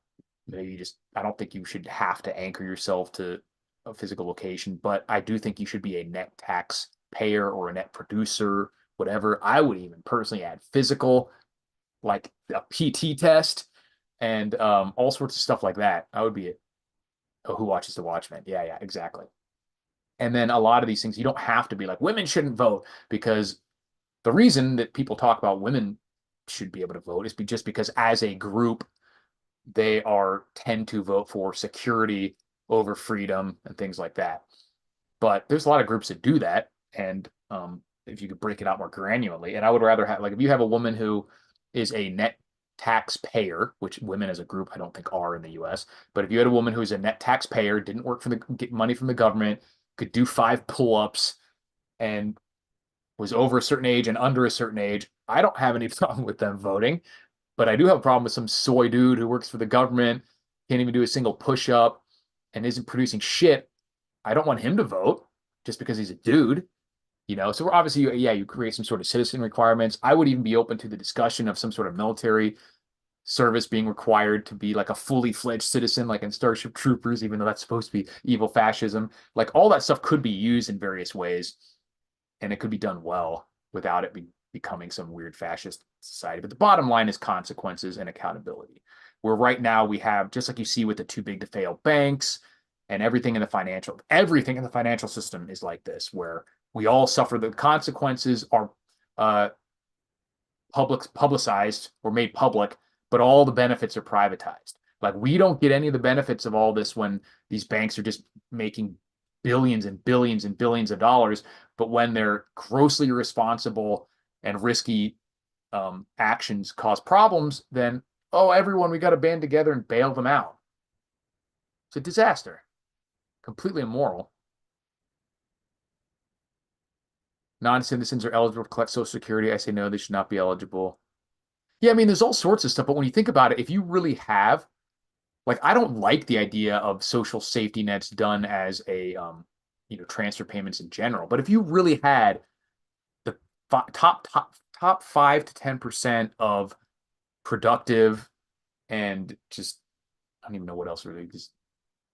maybe I don't think you should have to anchor yourself to a physical location, but I do think you should be a net tax payer or a net producer, whatever. I would even personally add physical, like a PT test and all sorts of stuff like that. I would be it. Oh, who watches the Watchmen? Yeah, yeah, exactly. And then a lot of these things, you don't have to be like women shouldn't vote because the reason that people talk about women should be able to vote is just because as a group, they tend to vote for security over freedom and things like that. But there's a lot of groups that do that. And if you could break it out more granularly, and I would rather have, like, if you have a woman who is a net taxpayer, which women as a group I don't think are in the US, but if you had a woman who is a net taxpayer, didn't work for get money from the government, could do 5 pull-ups, and was over a certain age and under a certain age, I don't have any problem with them voting. But I do have a problem with some soy dude who works for the government, can't even do a single push-up, and isn't producing shit. I don't want him to vote just because he's a dude. So we're obviously, yeah, you create some sort of citizen requirements. I would even be open to the discussion of some sort of military service being required to be like a fully fledged citizen, like in Starship Troopers, even though that's supposed to be evil fascism. Like all that stuff could be used in various ways, and it could be done well without it becoming some weird fascist society. But the bottom line is consequences and accountability. Where right now we have, just like you see with the too big to fail banks and everything in the financial system is like this, where we all suffer the consequences are publicized or made public, but all the benefits are privatized. Like we don't get any of the benefits of all this when these banks are just making billions and billions and billions of dollars, but when their grossly irresponsible and risky actions cause problems, then everyone, we got to band together and bail them out. It's a disaster, completely immoral. Non-citizens are eligible to collect Social Security. I say no, they should not be eligible. Yeah, I mean, there's all sorts of stuff, but when you think about it, if you really have, like, I don't like the idea of social safety nets done as transfer payments in general. But if you really had the top 5 to 10% of productive and just, I don't even know what else really, just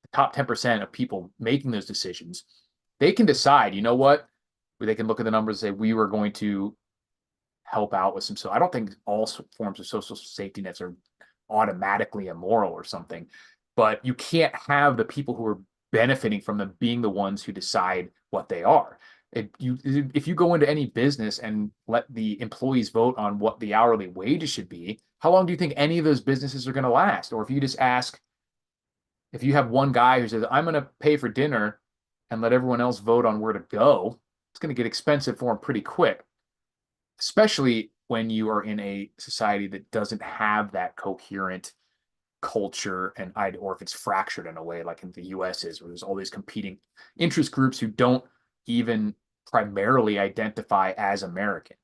the top 10% of people making those decisions, they can decide, you know what? They can look at the numbers and say, we were going to help out with some. So I don't think all forms of social safety nets are automatically immoral or something, but you can't have the people who are benefiting from them being the ones who decide what they are. If you go into any business and let the employees vote on what the hourly wages should be, how long do you think any of those businesses are going to last? Or if you just ask, if you have one guy who says, I'm going to pay for dinner and let everyone else vote on where to go, it's going to get expensive for them pretty quick, especially when you are in a society that doesn't have that coherent culture or if it's fractured in a way like in the US is, where there's all these competing interest groups who don't even primarily identify as American.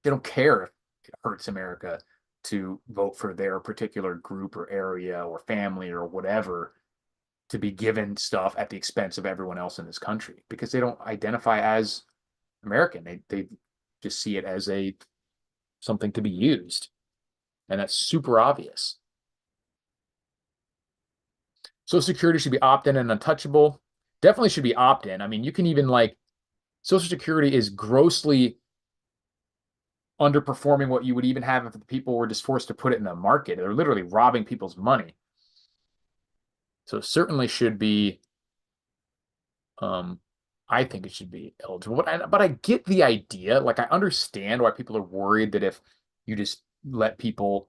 They don't care if it hurts America to vote for their particular group or area or family or whatever to be given stuff at the expense of everyone else in this country, because they don't identify as American. They just see it as something to be used. And that's super obvious. Social Security should be opt-in and untouchable. Definitely should be opt-in. I mean, you can even Social Security is grossly underperforming what you would even have if the people were just forced to put it in the market. They're literally robbing people's money. So it certainly should be, I think it should be eligible. But I get the idea. Like, I understand why people are worried that if you just let people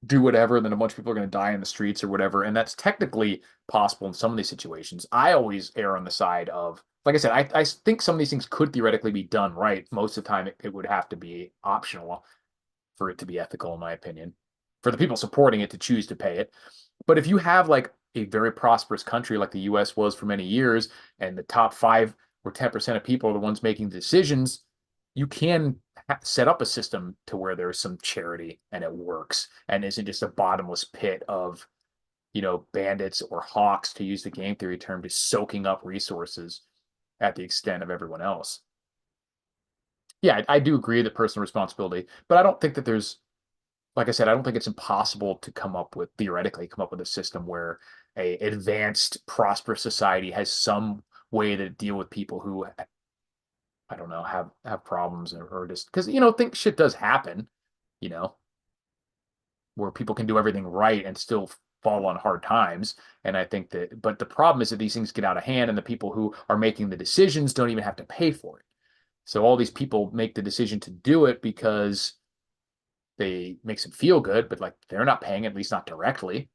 do whatever, then a bunch of people are going to die in the streets or whatever. And that's technically possible in some of these situations. I always err on the side of, like I said, I think some of these things could theoretically be done right. Most of the time, it would have to be optional for it to be ethical, in my opinion, for the people supporting it to choose to pay it. But if you have like a very prosperous country like the US was for many years, and the top 5 or 10% of people are the ones making decisions, you can set up a system to where there's some charity and it works and isn't just a bottomless pit of, bandits or hawks, to use the game theory term, just soaking up resources at the extent of everyone else. Yeah, I do agree that personal responsibility, but I don't think that like I said, I don't think it's impossible to theoretically come up with a system where a advanced, prosperous society has some way to deal with people who, I don't know, have problems or just because, think shit does happen, you know, where people can do everything right and still fall on hard times. And I think but the problem is that these things get out of hand and the people who are making the decisions don't even have to pay for it. So all these people make the decision to do it because they makes them feel good, but like they're not paying, at least not directly.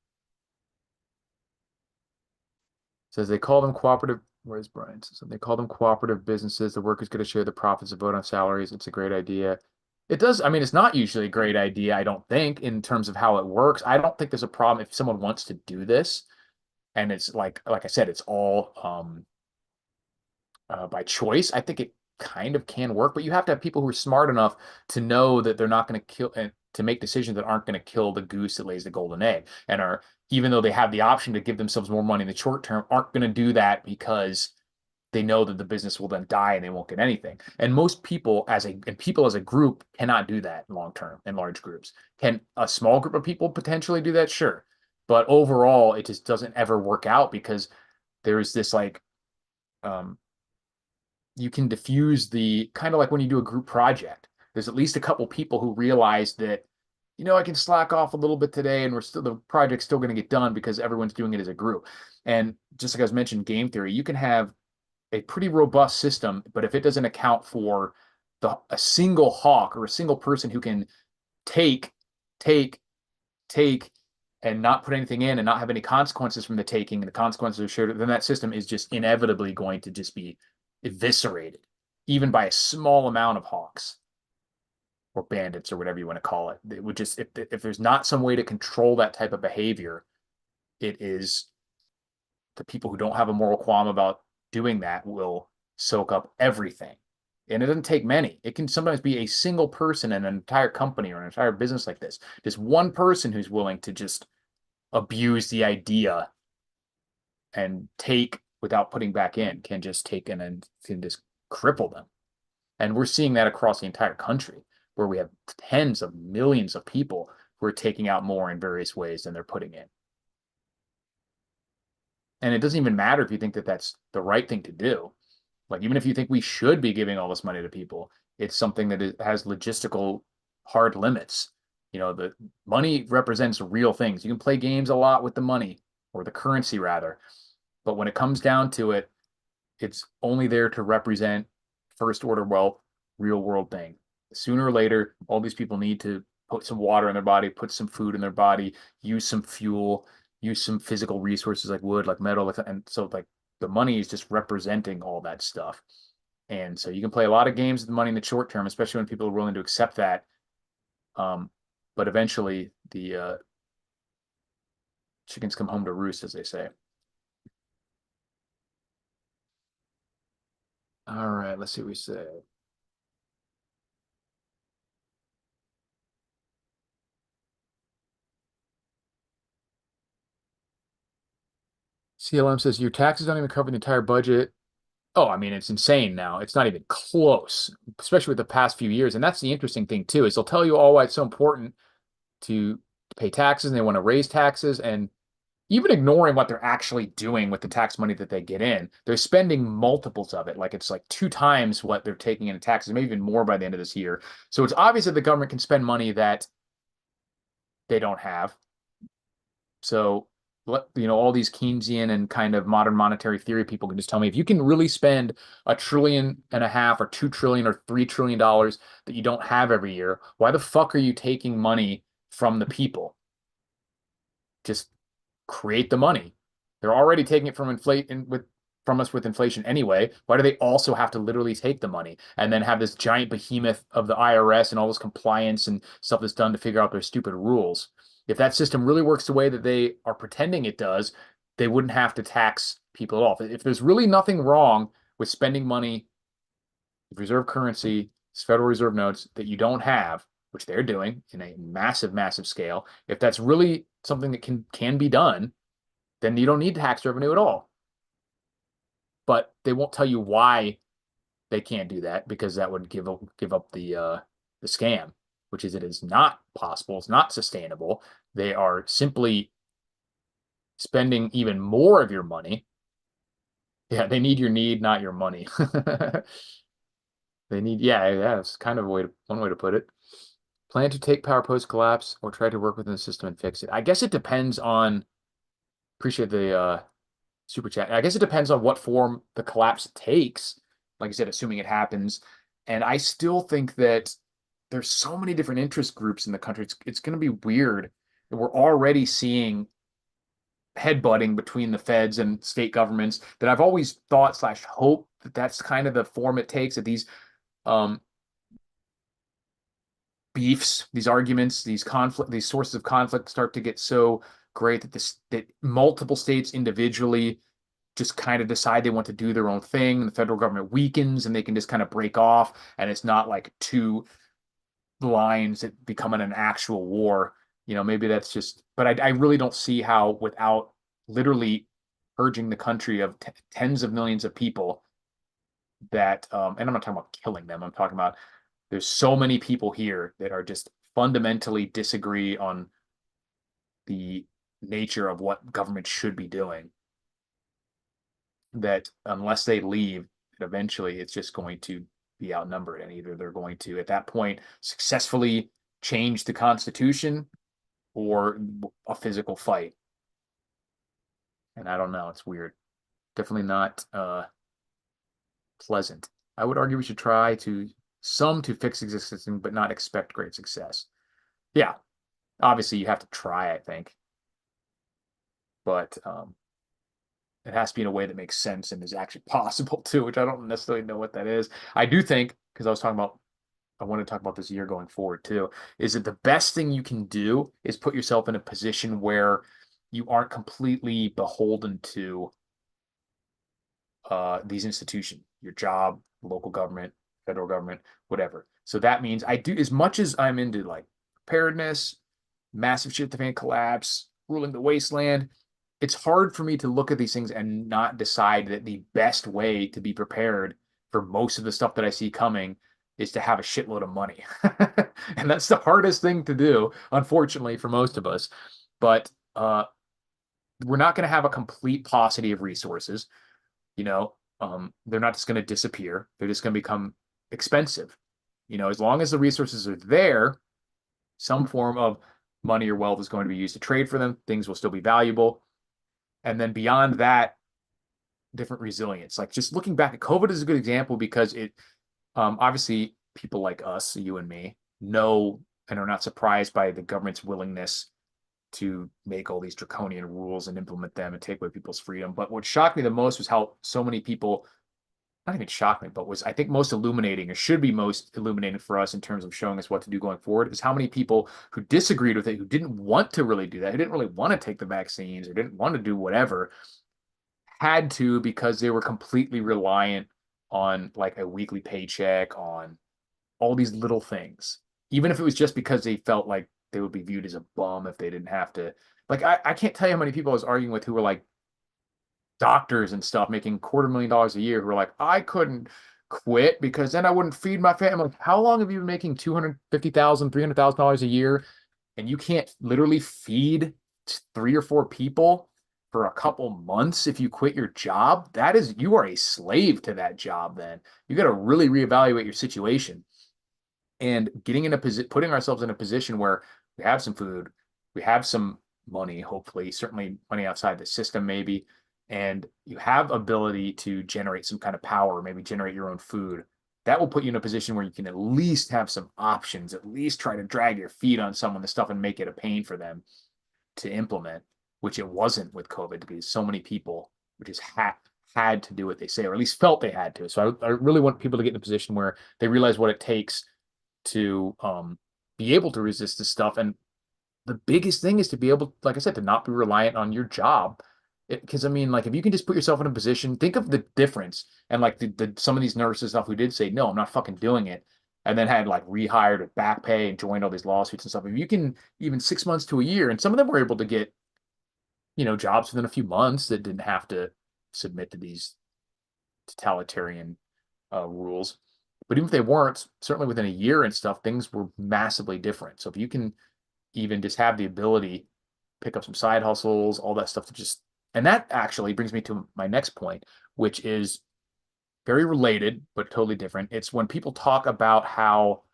Says they call them cooperative. Where's Brian? So they call them cooperative businesses. The workers get to share the profits and vote on salaries. It's a great idea. It does. I mean, it's not usually a great idea, I don't think, in terms of how it works. I don't think there's a problem if someone wants to do this. And it's like I said, it's all by choice. I think it kind of can work, but you have to have people who are smart enough to know that they're not going to kill and to make decisions that aren't going to kill the goose that lays the golden egg, and are, even though they have the option to give themselves more money in the short term, aren't going to do that because they know that the business will then die and they won't get anything. And most people as a group cannot do that long term in large groups. Can a small group of people potentially do that? Sure. But overall, it just doesn't ever work out because there is this like um, you can diffuse the kind of like when you do a group project. There's at least a couple people who realize that, I can slack off a little bit today and the project's still going to get done because everyone's doing it as a group. And just like I was mentioning, game theory, you can have a pretty robust system, but if it doesn't account for a single hawk or a single person who can take, take, take, and not put anything in and not have any consequences from the taking, and the consequences are shared, then that system is just inevitably going to just be eviscerated, even by a small amount of hawks or bandits or whatever you want to call it. It would just, if there's not some way to control that type of behavior, it is the people who don't have a moral qualm about doing that will soak up everything. And it doesn't take many. It can sometimes be a single person in an entire company or an entire business like this. Just one person who's willing to just abuse the idea and take without putting back in can just take in and can just cripple them. And we're seeing that across the entire country, where we have tens of millions of people who are taking out more in various ways than they're putting in. And it doesn't even matter if you think that that's the right thing to do. Like, even if you think we should be giving all this money to people, it's something that has logistical hard limits. The money represents real things. You can play games a lot with the money, or the currency rather. But when it comes down to it, it's only there to represent first order wealth, real world thing. Sooner or later, all these people need to put some water in their body, put some food in their body, use some fuel, use some physical resources like wood, like metal, and so like the money is just representing all that stuff. And so you can play a lot of games with the money in the short term, especially when people are willing to accept that. Um, but eventually the chickens come home to roost, as they say. All right, let's see what we say. CLM says your taxes don't even cover the entire budget. Oh, I mean, it's insane now. It's not even close, especially with the past few years. And that's the interesting thing too, is they'll tell you all why it's so important to pay taxes and they want to raise taxes. And even ignoring what they're actually doing with the tax money that they get in, they're spending multiples of it. Like it's like 2 times what they're taking in taxes, maybe even more by the end of this year. So it's obvious that the government can spend money that they don't have. So, all these Keynesian and kind of modern monetary theory people can just tell me, if you can really spend $1.5 trillion or $2 trillion or $3 trillion that you don't have every year, why the fuck are you taking money from the people? Just create the money. They're already taking it from us with inflation anyway. Why do they also have to literally take the money and then have this giant behemoth of the IRS and all this compliance and stuff that's done to figure out their stupid rules? If that system really works the way that they are pretending it does, they wouldn't have to tax people at all. If there's really nothing wrong with spending money, reserve currency, Federal Reserve notes that you don't have, which they're doing in a massive, massive scale, if that's really something that can be done, then you don't need tax revenue at all. But they won't tell you why they can't do that, because that would give up the scam, which is it is not possible. It's not sustainable. They are simply spending even more of your money. Yeah, they need your need, not your money. They need, yeah, it's kind of one way to put it. Plan to take power post collapse or try to work within the system and fix it. I guess it depends on, appreciate the super chat. I guess it depends on what form the collapse takes. Like I said, assuming it happens. And I still think that there's so many different interest groups in the country. It's going to be weird. We're already seeing headbutting between the feds and state governments that I've always thought slash hope that that's kind of the form it takes, that these um, beefs, these arguments, these sources of conflict start to get so great that multiple states individually just kind of decide they want to do their own thing, and the federal government weakens and they can just kind of break off, and it's not like two lines that become an actual war. Maybe that's just, but I really don't see how without literally purging the country of tens of millions of people that, and I'm not talking about killing them. I'm talking about there's so many people here that are just fundamentally disagree on the nature of what government should be doing, that unless they leave, eventually it's just going to be outnumbered. And either they're going to, at that point, successfully change the Constitution or a physical fight. And I don't know. It's weird. Definitely not pleasant. I would argue we should try to fix existing, but not expect great success. Yeah, obviously you have to try, I think, but it has to be in a way that makes sense and is actually possible too, which I don't necessarily know what that is. I do think, because I want to talk about this year going forward too, is that the best thing you can do is put yourself in a position where you aren't completely beholden to these institutions, your job, local government, federal government, whatever. So that means I do, as much as I'm into like preparedness, massive shit to fan collapse, ruling the wasteland, it's hard for me to look at these things and not decide that the best way to be prepared for most of the stuff that I see coming is to have a shitload of money. And that's the hardest thing to do, unfortunately, for most of us. But we're not going to have a complete paucity of resources. They're not just going to disappear. They're just going to become expensive. As long as the resources are there, some form of money or wealth is going to be used to trade for them. Things will still be valuable. And then beyond that, different resilience. Like just looking back at COVID is a good example because it obviously people like us, you and me, know and are not surprised by the government's willingness to make all these draconian rules and implement them and take away people's freedom. But what shocked me the most was how so many people, not even shocked me, but was I think most illuminating or should be most illuminating for us in terms of showing us what to do going forward is how many people who disagreed with it, who didn't want to really do that, who didn't really want to take the vaccines or didn't want to do whatever, had to because they were completely reliant on like a weekly paycheck, on all these little things, even if it was just because they felt like they would be viewed as a bum if they didn't have to. Like, I can't tell you how many people I was arguing with who were like doctors and stuff making $250,000 a year who were like, I couldn't quit because then I wouldn't feed my family. Like, how long have you been making $250,000, $300,000 a year and you can't literally feed 3 or 4 people for a couple months if you quit your job? You are a slave to that job then. You got to really reevaluate your situation. And putting ourselves in a position where we have some food, we have some money, hopefully, certainly money outside the system, maybe, and you have ability to generate some kind of power, maybe generate your own food. That will put you in a position where you can at least have some options, at least try to drag your feet on some of the stuff and make it a pain for them to implement, which it wasn't with COVID because so many people just had to do what they say, or at least felt they had to. So I really want people to get in a position where they realize what it takes to be able to resist this stuff. And the biggest thing is to be able, like I said, to not be reliant on your job. Because I mean, like if you can just put yourself in a position, think of the difference. And like some of these nurses stuff who did say, no, I'm not fucking doing it. And then had like rehired with back pay and joined all these lawsuits and stuff. If you can even 6 months to a year, and some of them were able to get, jobs within a few months that didn't have to submit to these totalitarian rules. But even if they weren't, certainly within a year and stuff, things were massively different. So if you can even just have the ability, pick up some side hustles, all that stuff and that actually brings me to my next point, which is very related, but totally different. It's when people talk about how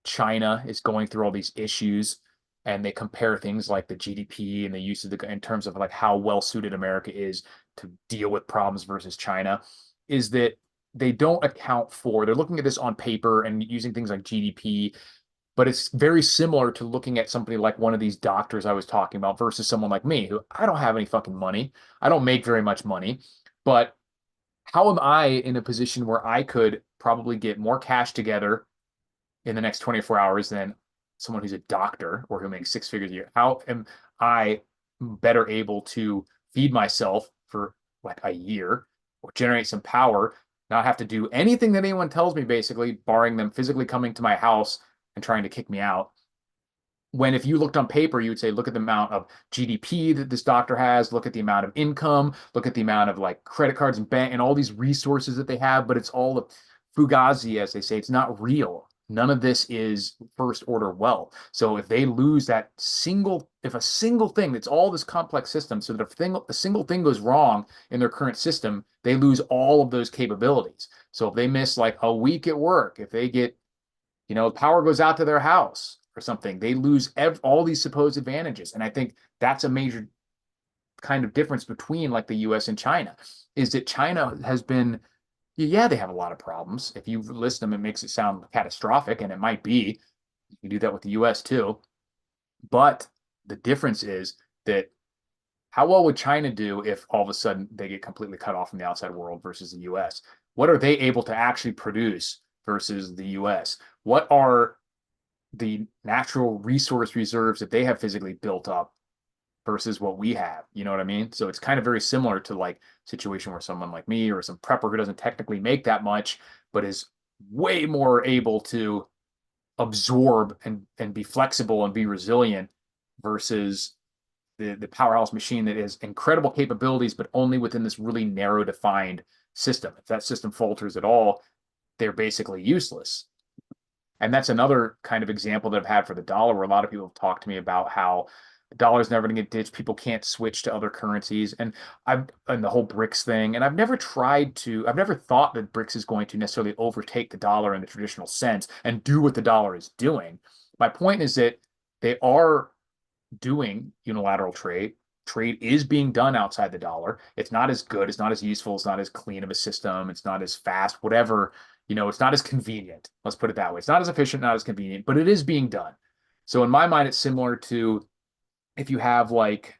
China is going through all these issues and they compare things like the GDP and the use of in terms of like how well suited America is to deal with problems versus China, is that they don't account for, they're looking at this on paper and using things like GDP, but it's very similar to looking at somebody like one of these doctors I was talking about versus someone like me who I don't have any fucking money. I don't make very much money, but how am I in a position where I could probably get more cash together in the next 24 hours than someone who's a doctor or who makes 6 figures a year? How am I better able to feed myself for like a year or generate some power, not have to do anything that anyone tells me, basically, barring them physically coming to my house and trying to kick me out. When if you looked on paper, you would say, look at the amount of GDP that this doctor has, look at the amount of income, look at the amount of like credit cards and bank and all these resources that they have, but it's all fugazi, as they say. It's not real. None of this is first order wealth. So if they lose if a single thing, it's all this complex system, so that if a single thing goes wrong in their current system, they lose all of those capabilities. So if they miss like a week at work, if they get, power goes out to their house or something, they lose all these supposed advantages. And I think that's a major kind of difference between like the US and China, is that China has been, yeah, they have a lot of problems. If you list them, it makes it sound catastrophic, and it might be. You can do that with the US too. But the difference is that how well would China do if all of a sudden they get completely cut off from the outside world versus the US? What are they able to actually produce versus the US? What are the natural resource reserves that they have physically built up versus what we have? You know what I mean? So it's kind of very similar to like situation where someone like me or some prepper who doesn't technically make that much, but is way more able to absorb and be flexible and be resilient versus the powerhouse machine that has incredible capabilities, but only within this really narrow defined system. If that system falters at all, they're basically useless. And that's another kind of example that I've had for the dollar, where a lot of people have talked to me about how the dollar is never going to get ditched. People can't switch to other currencies. And the whole BRICS thing. And I've never thought that BRICS is going to necessarily overtake the dollar in the traditional sense and do what the dollar is doing. My point is that they are doing unilateral trade. Trade is being done outside the dollar. It's not as good, it's not as useful, it's not as clean of a system, it's not as fast, whatever, it's not as convenient. Let's put it that way. It's not as efficient, not as convenient, but it is being done. So in my mind, it's similar to if you have like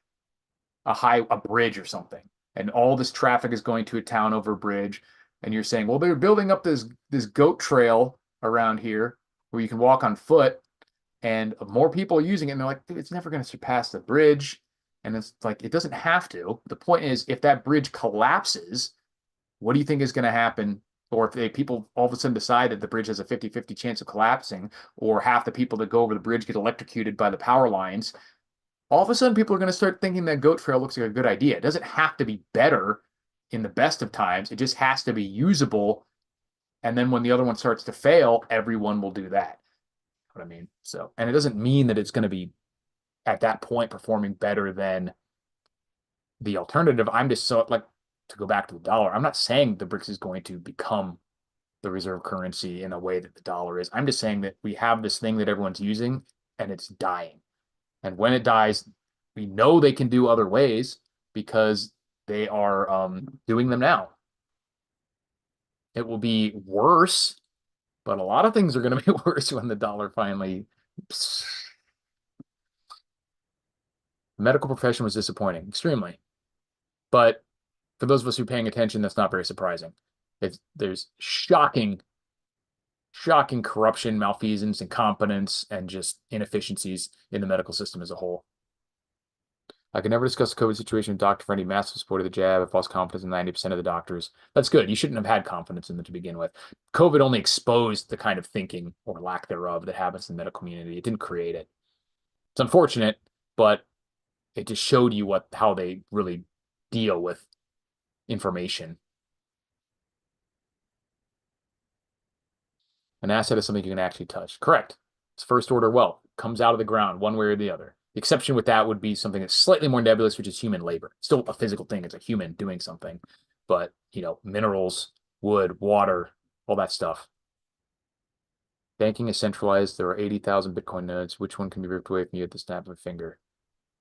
a bridge or something, and all this traffic is going to a town over a bridge, and you're saying, well, they're building up this goat trail around here where you can walk on foot, and more people are using it, and they're like, dude, it's never going to surpass the bridge. And it's like, it doesn't have to. The point is, if that bridge collapses, what do you think is going to happen? Or if people all of a sudden decide that the bridge has a 50-50 chance of collapsing, or half the people that go over the bridge get electrocuted by the power lines, all of a sudden people are going to start thinking that goat trail looks like a good idea. It doesn't have to be better in the best of times. It just has to be usable. And then when the other one starts to fail, everyone will do that. What I mean? So, and it doesn't mean that it's going to be at that point performing better than the alternative. I'm just so like, to go back to the dollar, I'm not saying the BRICS is going to become the reserve currency in a way that the dollar is. I'm just saying that we have this thing that everyone's using and it's dying. And when it dies, we know they can do other ways because they are doing them now. It will be worse, but a lot of things are going to be worse when the dollar finally. The medical profession was disappointing, extremely. But for those of us who are paying attention, that's not very surprising. There's shocking corruption, malfeasance, incompetence, and just inefficiencies in the medical system as a whole. I can never discuss the COVID situation with Dr. Friendly, massive support of the jab. I've lost confidence in 90% of the doctors. That's good. You shouldn't have had confidence in them to begin with. COVID only exposed the kind of thinking or lack thereof that happens in the medical community. It didn't create it. It's unfortunate, but it just showed you how they really deal with information. An asset is something you can actually touch. Correct. It's first order wealth. Comes out of the ground one way or the other. The exception with that would be something that's slightly more nebulous, which is human labor. Still a physical thing. It's a human doing something. But, minerals, wood, water, all that stuff. Banking is centralized. There are 80,000 Bitcoin nodes. Which one can be ripped away from you at the snap of a finger?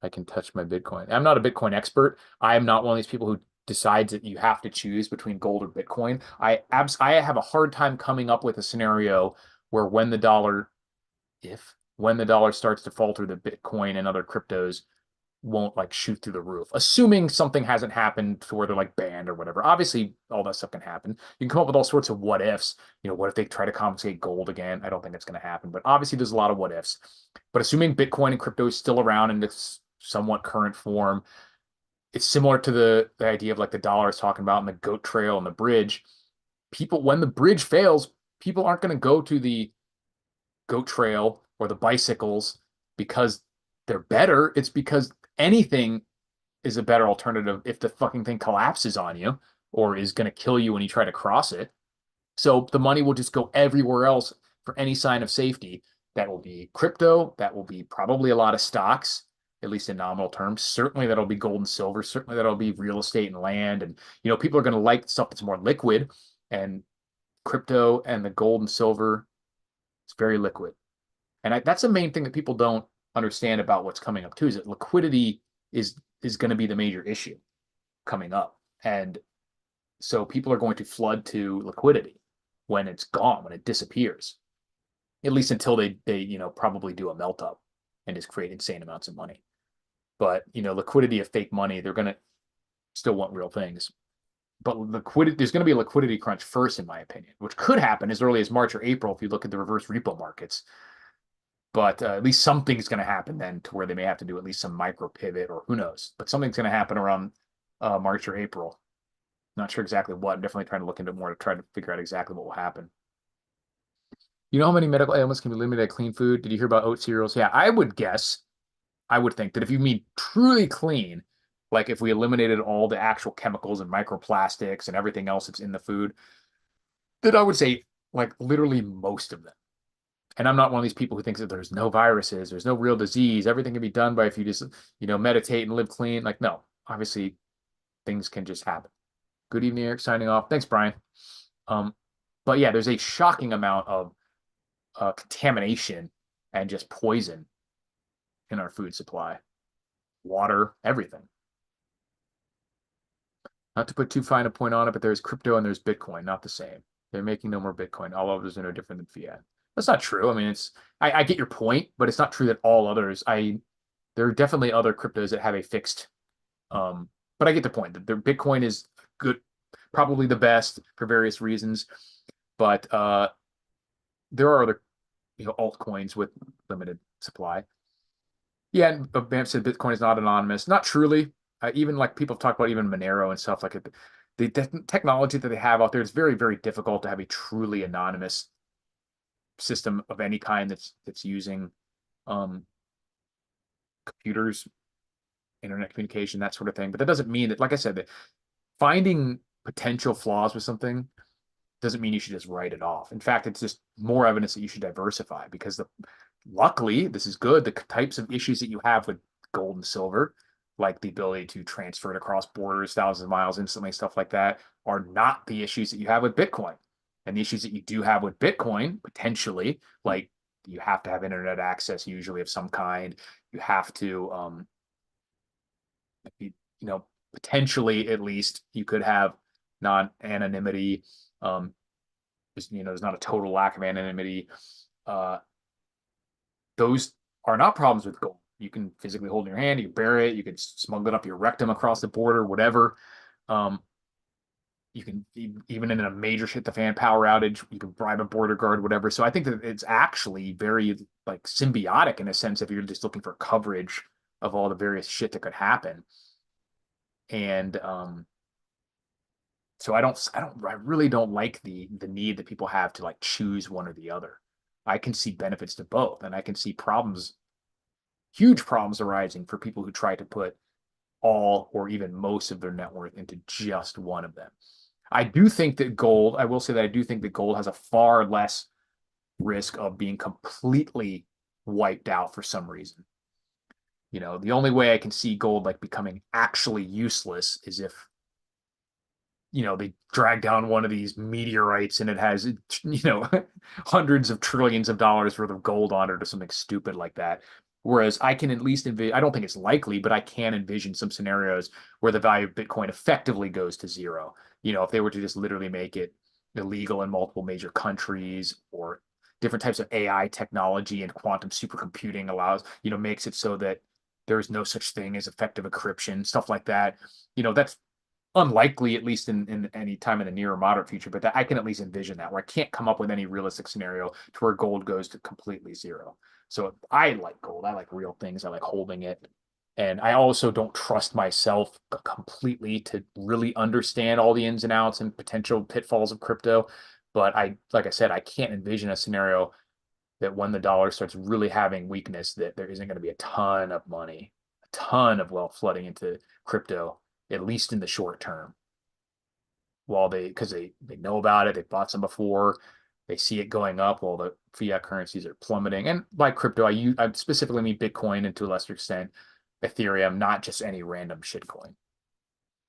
I can touch my Bitcoin. I'm not a Bitcoin expert. I am not one of these people who decides that you have to choose between gold or Bitcoin. I have a hard time coming up with a scenario where when the dollar starts to falter, the Bitcoin and other cryptos won't like shoot through the roof, assuming something hasn't happened to where they're like banned or whatever. Obviously, all that stuff can happen. You can come up with all sorts of what ifs. What if they try to confiscate gold again? I don't think it's going to happen, but obviously there's a lot of what ifs. But assuming Bitcoin and crypto is still around in this somewhat current form, it's similar to the idea of like the dollar is talking about and the goat trail and the bridge. People, when the bridge fails, people aren't going to go to the goat trail or the bicycles because they're better. It's because anything is a better alternative if the fucking thing collapses on you or is going to kill you when you try to cross it. So the money will just go everywhere else for any sign of safety. That will be crypto. That will be probably a lot of stocks, at least in nominal terms. Certainly that'll be gold and silver. Certainly that'll be real estate and land. And, people are going to like stuff that's more liquid, and crypto and the gold and silver, it's very liquid. And that's the main thing that people don't understand about what's coming up too, is that liquidity is going to be the major issue coming up. And so people are going to flood to liquidity when it's gone, when it disappears, at least until they probably do a melt up and just create insane amounts of money. But, liquidity of fake money, they're going to still want real things. But liquidity, there's going to be a liquidity crunch first, in my opinion, which could happen as early as March or April if you look at the reverse repo markets. But at least something's going to happen then to where they may have to do at least some micro pivot, or who knows. But something's going to happen around March or April. Not sure exactly what. I'm definitely trying to look into more to try to figure out exactly what will happen. You know how many medical ailments can be limited to clean food? Did you hear about oat cereals? Yeah, I would think that if you mean truly clean, like if we eliminated all the actual chemicals and microplastics and everything else that's in the food, then I would say like literally most of them. And I'm not one of these people who thinks that there's no viruses, there's no real disease, everything can be done by if you just, meditate and live clean. Like, no, obviously things can just happen. Good evening, Eric, signing off. Thanks, Brian. But yeah, there's a shocking amount of contamination and just poison in our food supply, water, everything. Not to put too fine a point on it, but there's crypto and there's Bitcoin, not the same. They're making no more Bitcoin. All others are no different than fiat. That's not true. I mean, I get your point, but it's not true that all others. There are definitely other cryptos that have a fixed. But I get the point that the Bitcoin is good, probably the best for various reasons. But there are other, altcoins with limited supply. Yeah, and Bam said Bitcoin is not anonymous. Not truly. Even like people talk about even Monero and stuff like it. The technology that they have out there is very, very difficult to have a truly anonymous system of any kind that's using computers, internet communication, that sort of thing. But that doesn't mean that, like I said, that finding potential flaws with something doesn't mean you should just write it off. In fact, it's just more evidence that you should diversify, because luckily, this is good. The types of issues that you have with gold and silver, like the ability to transfer it across borders, thousands of miles instantly, stuff like that, are not the issues that you have with Bitcoin. And the issues that you do have with Bitcoin, potentially, like you have to have internet access usually of some kind. You have to, potentially at least you could have non-anonymity. There's not a total lack of anonymity. Those are not problems with gold. You can physically hold in your hand, you bury it, you can smuggle it up your rectum across the border, whatever. You can, even in a major shit the fan power outage, you can bribe a border guard, whatever. So I think that it's actually very like symbiotic in a sense if you're just looking for coverage of all the various shit that could happen. And so I really don't like the need that people have to like choose one or the other. I can see benefits to both, and I can see problems, huge problems arising for people who try to put all or even most of their net worth into just one of them. I do think that gold, I will say that I do think that gold has a far less risk of being completely wiped out for some reason. The only way I can see gold like becoming actually useless is if, they drag down one of these meteorites and it has, hundreds of trillions of dollars worth of gold on it or something stupid like that. Whereas I can at least envision, I don't think it's likely, but I can envision some scenarios where the value of Bitcoin effectively goes to zero. If they were to just literally make it illegal in multiple major countries, or different types of AI technology and quantum supercomputing makes it so that there is no such thing as effective encryption, stuff like that. That's unlikely, at least in any time in the near or moderate future, but that I can at least envision that, where I can't come up with any realistic scenario to where gold goes to completely zero. So I like gold. I like real things. I like holding it. And I also don't trust myself completely to really understand all the ins and outs and potential pitfalls of crypto. But like I said, I can't envision a scenario that when the dollar starts really having weakness, that there isn't going to be a ton of money, a ton of wealth flooding into crypto, at least in the short term. While because they know about it, they've bought some before, they see it going up while the fiat currencies are plummeting. And by crypto, I specifically mean Bitcoin and to a lesser extent Ethereum, not just any random shitcoin,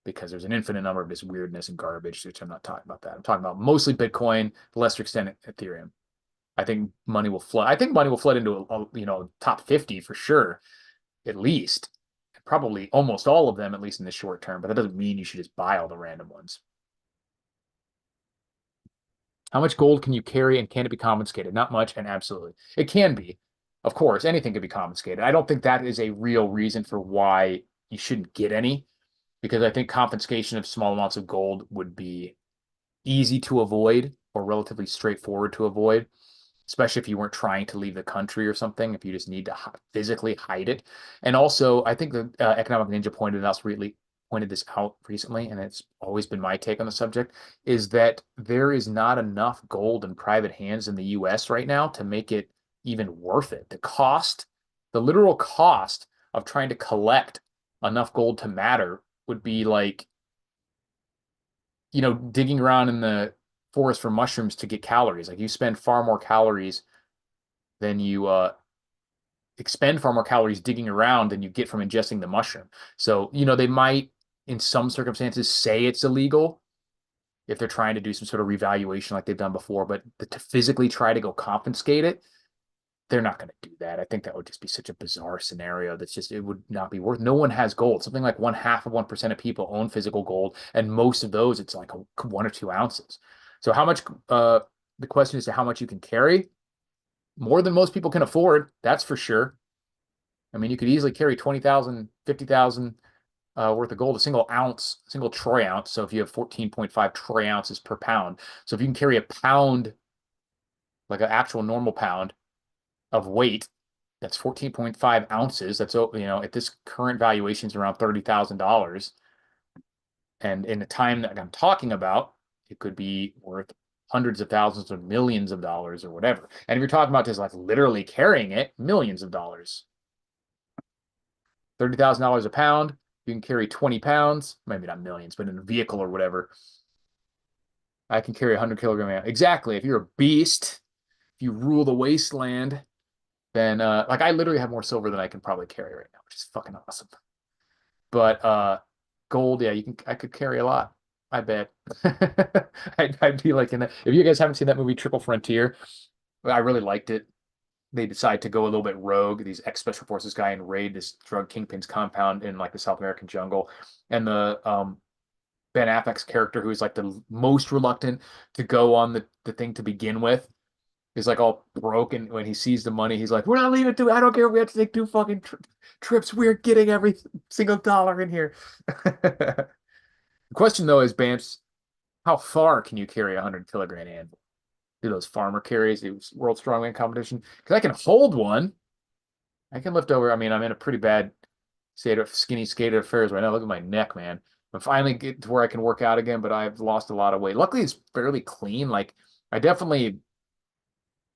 because there's an infinite number of this weirdness and garbage, which I'm not talking about that. I'm talking about mostly Bitcoin, to a lesser extent Ethereum. I think money will flood. I think money will flood into top 50 for sure, at least. Probably almost all of them, at least in the short term. But that doesn't mean you should just buy all the random ones. How much gold can you carry and can it be confiscated? Not much, and absolutely. It can be. Of course, anything can be confiscated. I don't think that is a real reason for why you shouldn't get any, because I think confiscation of small amounts of gold would be easy to avoid or relatively straightforward to avoid, especially if you weren't trying to leave the country or something, if you just need to physically hide it. And also, I think the Economic Ninja pointed this out recently, and it's always been my take on the subject, is that there is not enough gold in private hands in the US right now to make it even worth it. The literal cost of trying to collect enough gold to matter would be like, digging around in the forest for mushrooms to get calories. Like you spend far more calories than you expend far more calories digging around than you get from ingesting the mushroom. So, they might, in some circumstances, say it's illegal if they're trying to do some sort of revaluation like they've done before, but to physically try to go confiscate it, they're not going to do that. I think that would just be such a bizarre scenario it would not be worth. No one has gold. Something like 1/2 of 1% of people own physical gold, and most of those, it's like 1 or 2 ounces. So the question is to how much you can carry. More than most people can afford, that's for sure. I mean, you could easily carry 20,000, 50,000 worth of gold, a single troy ounce. So if you have 14.5 troy ounces per pound. So if you can carry a pound, like an actual normal pound of weight, that's 14.5 ounces. That's, at this current valuation is around $30,000. And in the time that I'm talking about, it could be worth hundreds of thousands or millions of dollars or whatever. And if you're talking about just like literally carrying it, millions of dollars. $30,000 a pound. You can carry 20 pounds, maybe not millions, but in a vehicle or whatever. I can carry 100 kilogram. Exactly. If you're a beast, if you rule the wasteland, then like I literally have more silver than I can probably carry right now, which is fucking awesome. But gold, yeah, I could carry a lot. I bet. I'd be like in that. If you guys haven't seen that movie Triple Frontier, I really liked it. They decide to go a little bit rogue, these ex-special forces guy, and raid this drug kingpin's compound in like the South American jungle. And the Ben Affleck's character, who is like the most reluctant to go on the thing to begin with, is like all broken when he sees the money. He's like, "We're not leaving I don't care if we have to take 2 fucking trips. We're getting every single dollar in here." The question though is, Bamps, how far can you carry a 100 kilogram anvil? Do those farmer carries, the world strongman competition? Because I can hold one. I can lift over. I mean, I'm in a pretty bad state of skinny skater affairs right now. Look at my neck, man. I'm finally getting to where I can work out again, but I've lost a lot of weight. Luckily, it's fairly clean. Like I definitely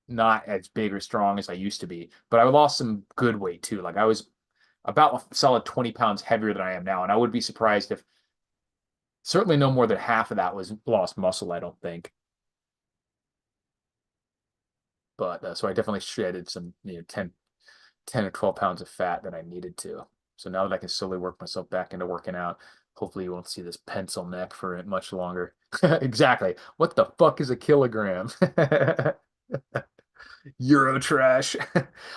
not as big or strong as I used to be, but I lost some good weight too. Like I was about a solid 20 pounds heavier than I am now. And I would be surprised if certainly no more than half of that was lost muscle, I don't think. But so I definitely shredded some, 10 or 12 pounds of fat that I needed to. So now that I can slowly work myself back into working out, hopefully you won't see this pencil neck for much longer. Exactly. What the fuck is a kilogram? Euro trash.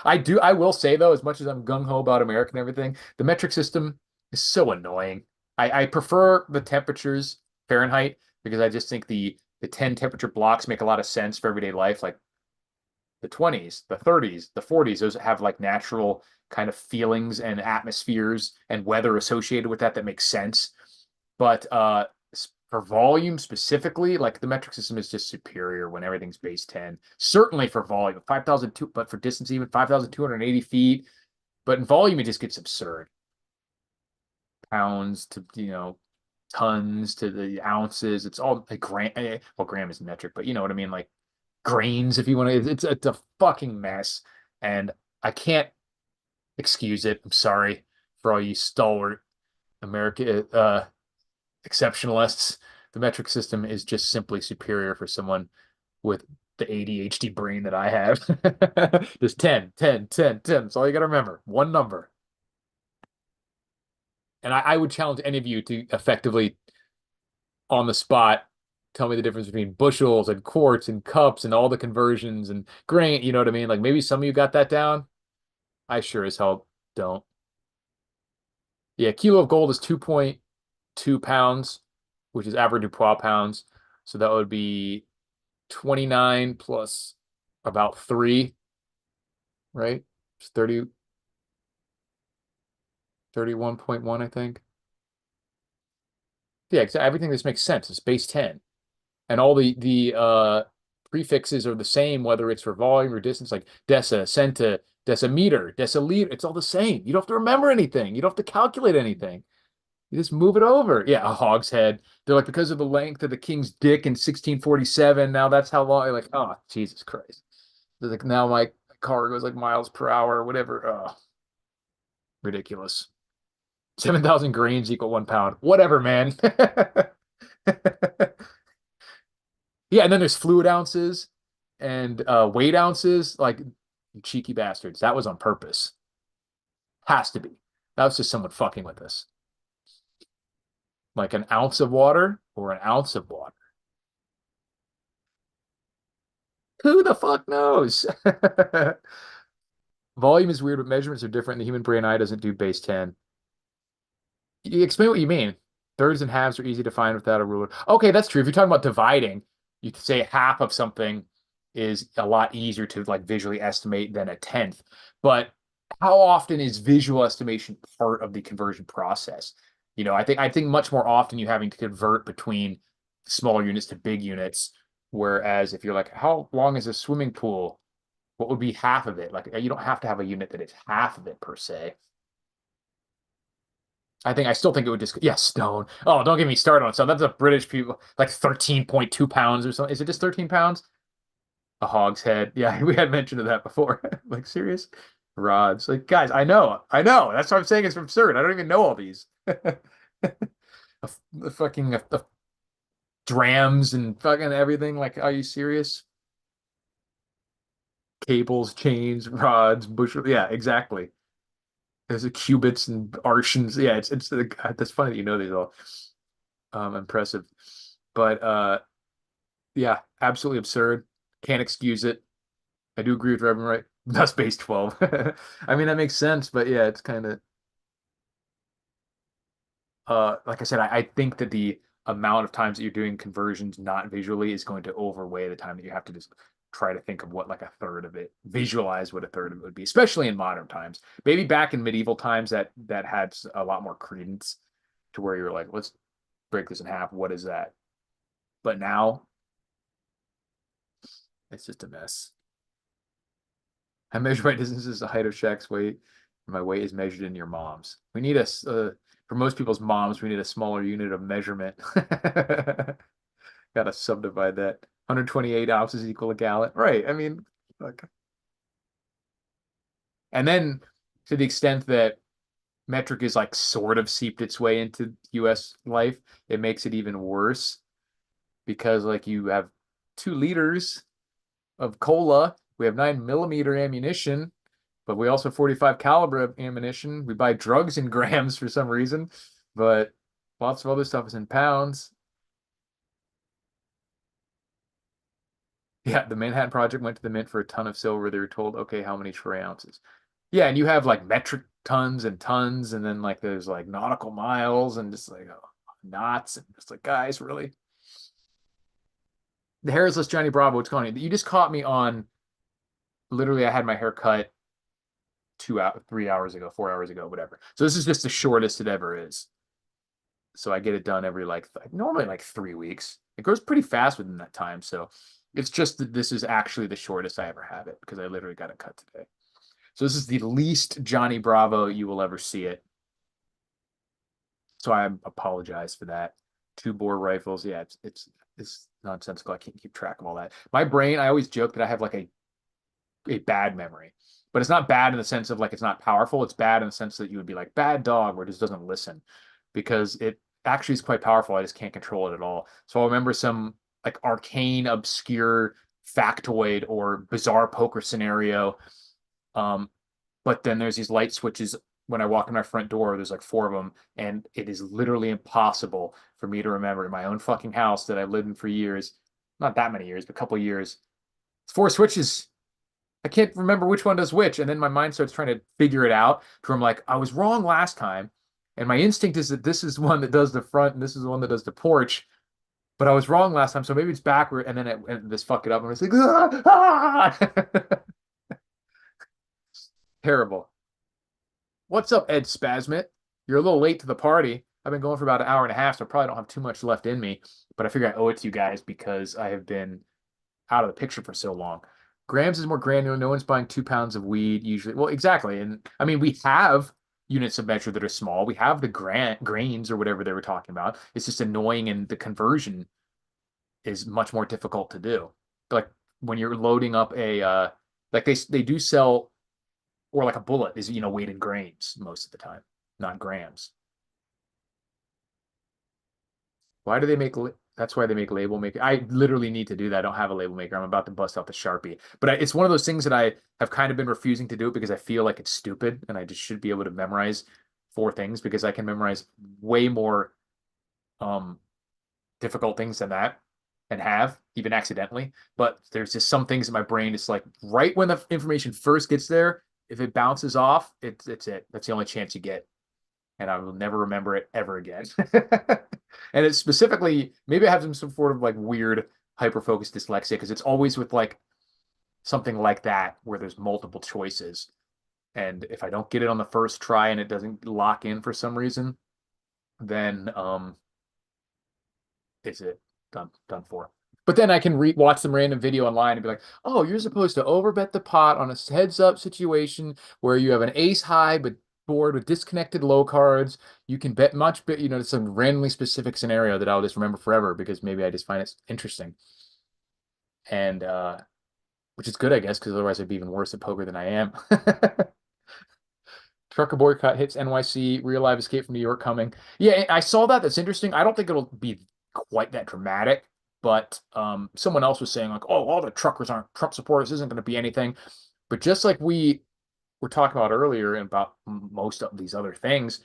I will say though, as much as I'm gung ho about America and everything, the metric system is so annoying. I prefer the temperatures Fahrenheit because I just think the 10 temperature blocks make a lot of sense for everyday life. Like the 20s, the 30s, the 40s, those have like natural kind of feelings and atmospheres and weather associated with that makes sense. But for volume specifically, like the metric system is just superior when everything's base 10. Certainly for volume, 5,002, but for distance, even 5,280 feet. But in volume, it just gets absurd. pounds to, tons to the ounces. It's all like gram. Well, gram is metric, but you know what I mean, like grains if you want to. It's a fucking mess, and I can't excuse it. I'm sorry for all you stalwart America exceptionalists. The metric system is just simply superior for someone with the ADHD brain that I have. Just 10, 10, 10, 10. That's all you got to remember. One number. And I would challenge any of you to effectively, on the spot, tell me the difference between bushels and quarts and cups and all the conversions and grain. You know what I mean? Like maybe some of you got that down. I sure as hell don't. Yeah, kilo of gold is 2.2 pounds, which is average poids pounds. So that would be 29 plus about 3, right? It's 30, 31.1, I think. Yeah, everything this makes sense. It's base 10. And all the prefixes are the same, whether it's for volume or distance, like deci, centi, decimeter, deciliter. It's all the same. You don't have to remember anything. You don't have to calculate anything. You just move it over. Yeah, a hogshead. They're like, because of the length of the king's dick in 1647, now that's how long. You're like, oh, Jesus Christ. They're like, now my car goes like miles per hour or whatever. Oh, ridiculous. 7,000 grains equal 1 pound. Whatever, man. Yeah, and then there's fluid ounces and weight ounces. Like, you cheeky bastards. That was on purpose. Has to be. That was just someone fucking with us. Like an ounce of water or an ounce of water. Who the fuck knows? Volume is weird, but measurements are different. The human brain eye doesn't do base 10. You explain what you mean. Thirds and halves are easy to find without a ruler. Okay, that's true. If you're talking about dividing, you could say half of something is a lot easier to like visually estimate than a tenth. But how often is visual estimation part of the conversion process? I think much more often you're having to convert between smaller units to big units. Whereas if you're like, how long is a swimming pool? What would be half of it? Like you don't have to have a unit that is half of it per se. I still think it would just, yeah, stone. Oh, don't get me started on stone. That's a British people, like 13.2 pounds or something. Is it just 13 pounds? A hogshead. Yeah, we had mentioned of that before. Like, serious? Rods. Like, guys, I know. That's what I'm saying. It's absurd. I don't even know all these. The fucking drams and fucking everything. Like, are you serious? Cables, chains, rods, bushel. Yeah, exactly. There's a cubits and archons. Yeah, God, that's funny that you know these all. Impressive. But yeah, absolutely absurd. Can't excuse it. I do agree with Reverend Wright. That's base 12. I mean, that makes sense, but yeah, it's kind of like I said, I think that the amount of times that you're doing conversions not visually is going to overweigh the time that you have to just try to think of what like a third of it, visualize what a third of it would be, especially in modern times. Maybe back in medieval times that had a lot more credence to where you're like, let's break this in half. What is that? But now it's just a mess. I measure my distance as the height of Shaq's weight. And my weight is measured in your mom's. We need for most people's moms, we need a smaller unit of measurement. Gotta subdivide that. 128 ounces equal a gallon. Right. I mean, like, and then to the extent that metric is like sort of seeped its way into US life, it makes it even worse because like you have 2 liters of cola. We have 9 millimeter ammunition, but we also have 45 caliber ammunition. We buy drugs in grams for some reason, but lots of other stuff is in pounds. Yeah, the Manhattan Project went to the mint for a ton of silver. They were told, okay, how many troy ounces? Yeah, and you have like metric tons, and then like there's like nautical miles and just like knots, and just like, guys, really? The hairless Johnny Bravo, what's going on? You just caught me on literally, I had my hair cut 2 hours, 3 hours ago, 4 hours ago, whatever. So this is just the shortest it ever is. So I get it done every like normally like 3 weeks. It grows pretty fast within that time. So it's just that this is actually the shortest I ever have it because I literally got it cut today. So this is the least Johnny Bravo you will ever see it. So I apologize for that. Two bore rifles. Yeah, it's nonsensical. I can't keep track of all that. My brain, I always joke that I have like a bad memory, but it's not bad in the sense of like it's not powerful. It's bad in the sense that you would be like bad dog where it just doesn't listen because it actually is quite powerful. I just can't control it at all. So I remember some like arcane, obscure factoid or bizarre poker scenario. Um, but then there's these light switches when I walk in my front door. There's like four of them, and it is literally impossible for me to remember in my own fucking house that I've lived in for years. Not that many years, but a couple of years. It's four switches. I can't remember which one does which. And then my mind starts trying to figure it out to where I'm like, I was wrong last time. And my instinct is that this is one that does the front and this is the one that does the porch. But I was wrong last time, so maybe it's backward. And then and this fuck it up. And it's like, ah, ah! Terrible. What's up, Ed Spasmit? You're a little late to the party. I've been going for about an hour and a half, so I probably don't have too much left in me. But I figure I owe it to you guys because I have been out of the picture for so long. Grams is more granular. No one's buying 2 pounds of weed usually. Well, exactly. And I mean, we have units of measure that are small. We have the grains or whatever they were talking about. It's just annoying, and the conversion is much more difficult to do. Like when you're loading up a like they do sell, or like a bullet is weighed in grains most of the time, not grams. Why do they make? That's why they make label maker. I literally need to do that. I don't have a label maker. I'm about to bust out the Sharpie, but it's one of those things that I have kind of been refusing to do it because I feel like it's stupid, and I just should be able to memorize four things because I can memorize way more um difficult things than that and have even accidentally. But there's just some things in my brain. It's like right when the information first gets there, if it bounces off, it's it. That's the only chance you get, and I will never remember it ever again. And it's specifically maybe I have some sort of like weird hyper focused dyslexia because it's always with like something like that where there's multiple choices. And if I don't get it on the first try and it doesn't lock in for some reason, then is it done for. But then I can watch some random video online and be like, oh, you're supposed to overbet the pot on a heads up situation where you have an ace high but board with disconnected low cards. You can bet much, but it's some randomly specific scenario that I'll just remember forever because maybe I just find it interesting. And which is good, I guess, because otherwise I'd be even worse at poker than I am. Trucker boycott hits NYC, real live escape from New York coming. Yeah, I saw that. That's interesting. I don't think it'll be quite that dramatic, but someone else was saying like, oh, all the truckers aren't Trump supporters, isn't going to be anything. But just like we were talking about earlier about most of these other things,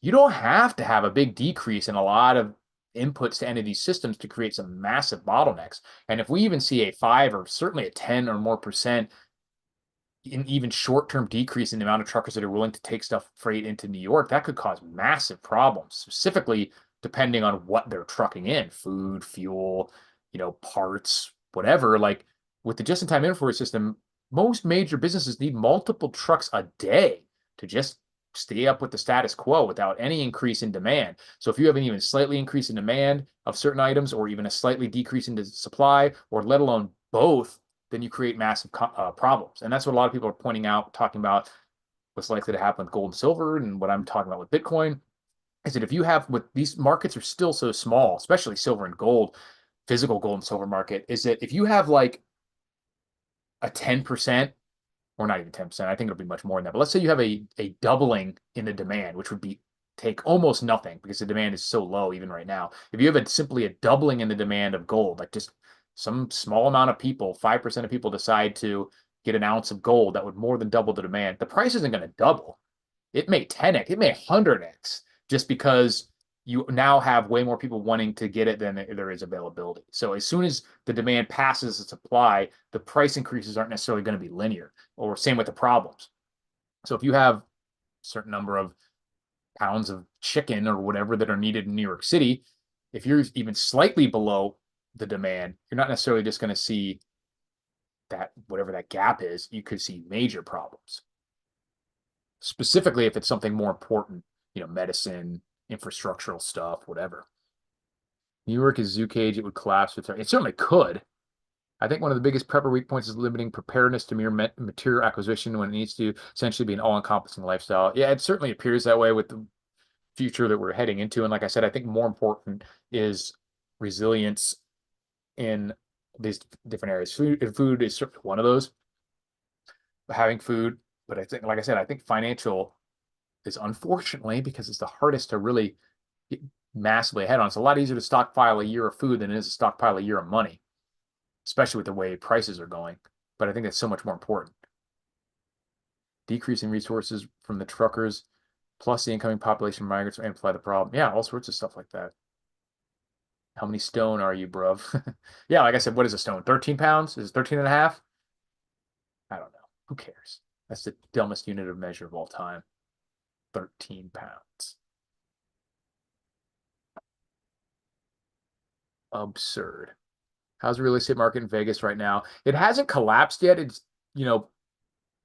you don't have to have a big decrease in a lot of inputs to any of these systems to create some massive bottlenecks. And if we even see a 5 or certainly a 10 or more percent an even short-term decrease in the amount of truckers that are willing to take stuff freight into New York, that could cause massive problems, specifically depending on what they're trucking in, food, fuel, parts, whatever. Like with the just-in-time inventory system, most major businesses need multiple trucks a day to just stay up with the status quo without any increase in demand. So if you have an even slightly increase in demand of certain items or even a slightly decrease in supply, or let alone both, then you create massive problems. And that's what a lot of people are pointing out, talking about what's likely to happen with gold and silver, and what I'm talking about with Bitcoin is that if you have, with these markets are still so small, especially silver and gold, physical gold and silver market, is that if you have like a 10%, or not even 10%, I think it'll be much more than that. But let's say you have a doubling in the demand, which would be take almost nothing because the demand is so low even right now. If you have simply a doubling in the demand of gold, like just some small amount of people, 5% of people decide to get an ounce of gold, that would more than double the demand. The price isn't going to double. It may 10x, it may 100x, just because you now have way more people wanting to get it than there is availability. So as soon as the demand passes the supply, the price increases aren't necessarily going to be linear, or same with the problems. So if you have a certain number of pounds of chicken or whatever that are needed in New York City, if you're even slightly below the demand, you're not necessarily just going to see that whatever that gap is, you could see major problems. Specifically, if it's something more important, medicine, infrastructural stuff, whatever. New York is zoo cage, it would collapse with it certainly could. I think one of the biggest prepper weak points is limiting preparedness to mere material acquisition when it needs to essentially be an all-encompassing lifestyle. Yeah, it certainly appears that way with the future that we're heading into. And like I said, I think more important is resilience in these different areas. Food is certainly one of those, having food. But I think, like I said, I think financial is unfortunately because it's the hardest to really get massively ahead on. It's a lot easier to stockpile a year of food than it is to stockpile a year of money, especially with the way prices are going. But I think that's so much more important. Decreasing resources from the truckers, plus the incoming population of migrants will amplify the problem. Yeah, all sorts of stuff like that. How many stone are you, bruv? Yeah, like I said, what is a stone? 13 pounds? Is it 13 and a half? I don't know. Who cares? That's the dumbest unit of measure of all time. 13 pounds. Absurd. How's the real estate market in Vegas right now? It hasn't collapsed yet. It's,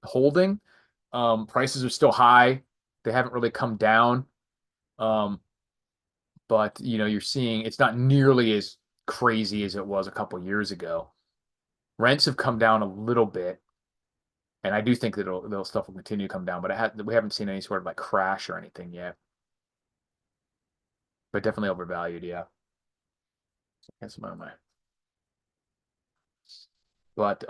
holding. Prices are still high. They haven't really come down. Um, but you're seeing it's not nearly as crazy as it was a couple years ago. Rents have come down a little bit, and I do think that they'll stuff will continue to come down, but we haven't seen any sort of like crash or anything yet. But definitely overvalued, yeah. That's my. But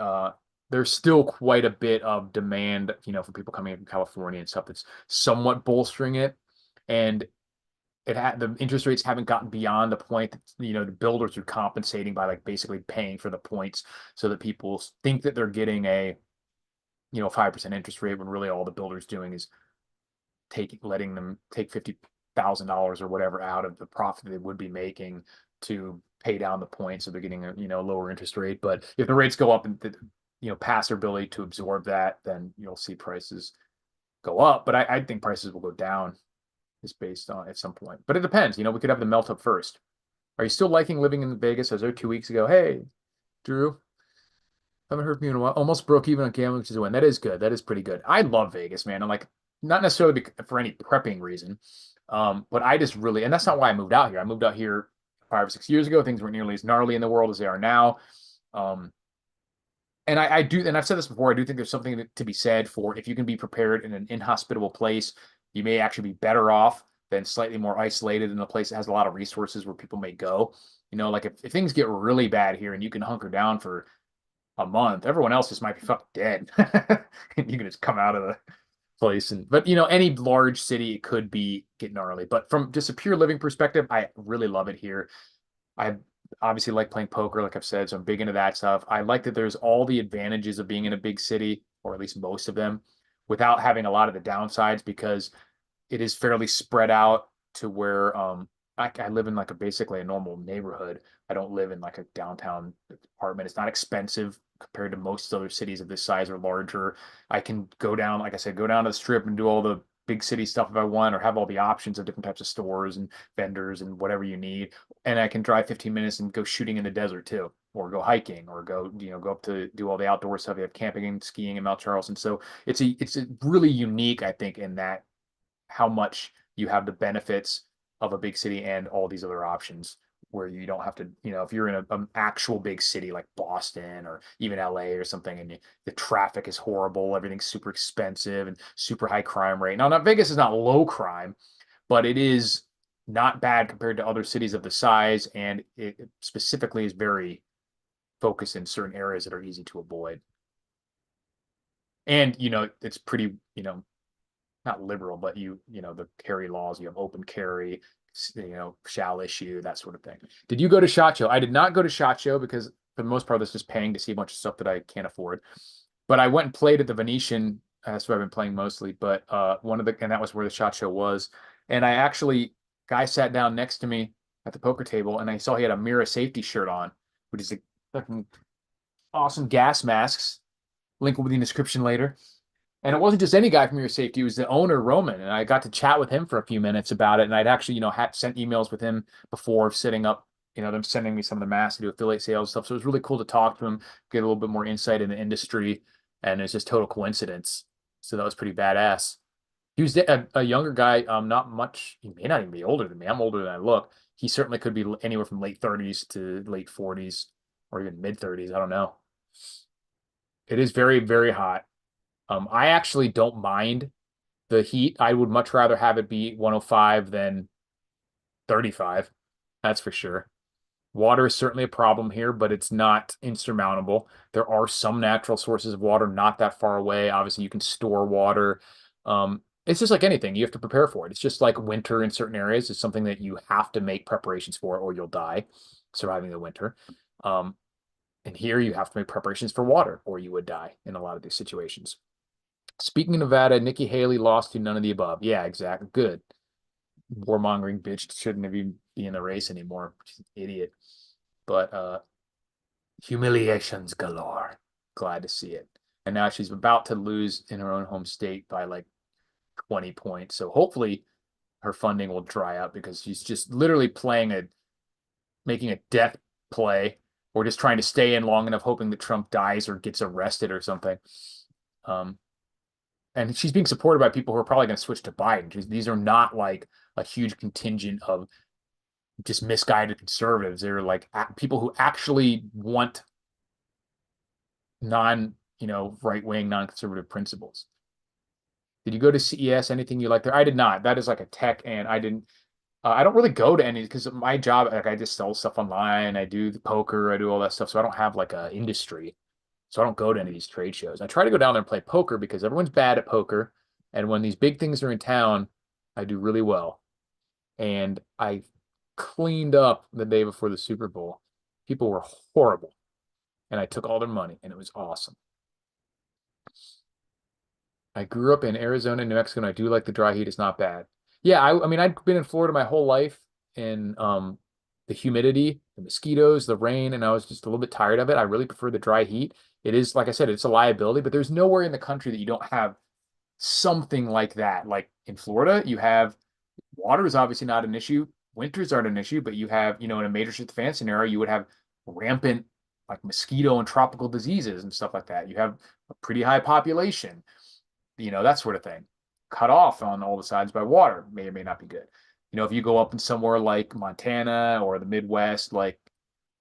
there's still quite a bit of demand, for people coming in from California and stuff that's somewhat bolstering it. And the interest rates haven't gotten beyond the point that, the builders are compensating by like basically paying for the points so that people think that they're getting a, 5% interest rate when really all the builder's doing is letting them take $50,000 or whatever out of the profit they would be making to pay down the points, so they're getting a lower interest rate. But if the rates go up and past their ability to absorb that, then you'll see prices go up. But I think prices will go down, is based on at some point. But it depends. We could have the melt up first. Are you still liking living in Vegas? I was there 2 weeks ago. Hey, Drew, haven't heard from you in a while. Almost broke even on gambling, which is a win. That is good. That is pretty good. I love Vegas, man. I'm like, not necessarily for any prepping reason, but I just really, and that's not why I moved out here. I moved out here 5 or 6 years ago. Things weren't nearly as gnarly in the world as they are now. Um, and I do, and I've said this before, I do think there's something to be said for if you can be prepared in an inhospitable place, you may actually be better off than slightly more isolated in a place that has a lot of resources where people may go. Like if things get really bad here and you can hunker down for a month, everyone else just might be fucking dead. And you can just come out of the place. But any large city, it could be get gnarly. But from just a pure living perspective, I really love it here. I obviously like playing poker, like I've said, so I'm big into that stuff. I like that there's all the advantages of being in a big city, or at least most of them, without having a lot of the downsides because it is fairly spread out to where I live in like basically a normal neighborhood. I don't live in like a downtown apartment. It's not expensive compared to most other cities of this size or larger. I can go down, like I said, go down to the strip and do all the big city stuff if I want, or have all the options of different types of stores and vendors and whatever you need. And I can drive 15 minutes and go shooting in the desert too, or go hiking, or go up to do all the outdoor stuff. You have camping and skiing in Mount Charleston. So it's a really unique, I think, in that how much you have the benefits of a big city and all these other options where you don't have to, if you're in an actual big city like Boston or even LA or something, and the traffic is horrible, everything's super expensive and super high crime rate. Now, Vegas is not low crime, but it is not bad compared to other cities of the size, and it specifically is very focused in certain areas that are easy to avoid. And, it's pretty, not liberal, but the carry laws, you have open carry, shall issue, that sort of thing. Did you go to SHOT Show? I did not go to SHOT Show because for the most part, that's just paying to see a bunch of stuff that I can't afford. But I went and played at the Venetian. That's where I've been playing mostly. But and that was where the SHOT Show was. And I actually, guy sat down next to me at the poker table, and I saw he had a Mira safety shirt on, which is a fucking awesome gas masks. Link will be in the description later. And it wasn't just any guy from your safety; it was the owner, Roman. And I got to chat with him for a few minutes about it. And I'd actually, had sent emails with him before setting up, them sending me some of the masks to do affiliate sales stuff. So it was really cool to talk to him, get a little bit more insight in the industry. And it's just total coincidence. So that was pretty badass. He was a younger guy, not much. He may not even be older than me. I'm older than I look. He certainly could be anywhere from late 30s to late 40s or even mid 30s. I don't know. It is very, very hot. I actually don't mind The heat, I would much rather have it be 105 than 35. That's for sure. Water is certainly a problem here, but it's not insurmountable. There are some natural sources of water not that far away. Obviously, you can store water. It's just like anything, you have to prepare for it. It's just like winter in certain areas. It's something that you have to make preparations for, or you'll die surviving the winter. Um, and here you have to make preparations for water, or you would die in a lot of these situations. Speaking of Nevada, Nikki Haley lost to none of the above. Yeah, exactly. Good. Warmongering bitch shouldn't have even be in the race anymore. She's an idiot. But humiliations galore. Glad to see it. And now she's about to lose in her own home state by like 20 points. So hopefully her funding will dry up because she's just literally making a death play or just trying to stay in long enough, hoping that Trump dies or gets arrested or something. Um, and she's being supported by people who are probably going to switch to Biden. These are not like a huge contingent of just misguided conservatives. They're like people who actually want right wing, non conservative principles. Did you go to CES? Anything you like there? I did not. That is like a tech, and I didn't. I don't really go to any because my job, like I just sell stuff online. I do the poker. I do all that stuff. So I don't have like a industry. So I don't go to any of these trade shows. I try to go down there and play poker because everyone's bad at poker. And when these big things are in town, I do really well. And I cleaned up the day before the Super Bowl. People were horrible. And I took all their money, and it was awesome. I grew up in Arizona and New Mexico, and I do like the dry heat. It's not bad. Yeah, I mean, I've been in Florida my whole life, and the humidity, the mosquitoes, the rain, and I was just a little bit tired of it. I really prefer the dry heat. It is, like I said, it's a liability, but there's nowhere in the country that you don't have something like that. Like in Florida, you have water is obviously not an issue. Winters aren't an issue, but you have, in a major shit fan scenario, you would have rampant like mosquito and tropical diseases and stuff like that. You have a pretty high population, that sort of thing. Cut off on all the sides by water may or may not be good. If you go up in somewhere like Montana or the Midwest, like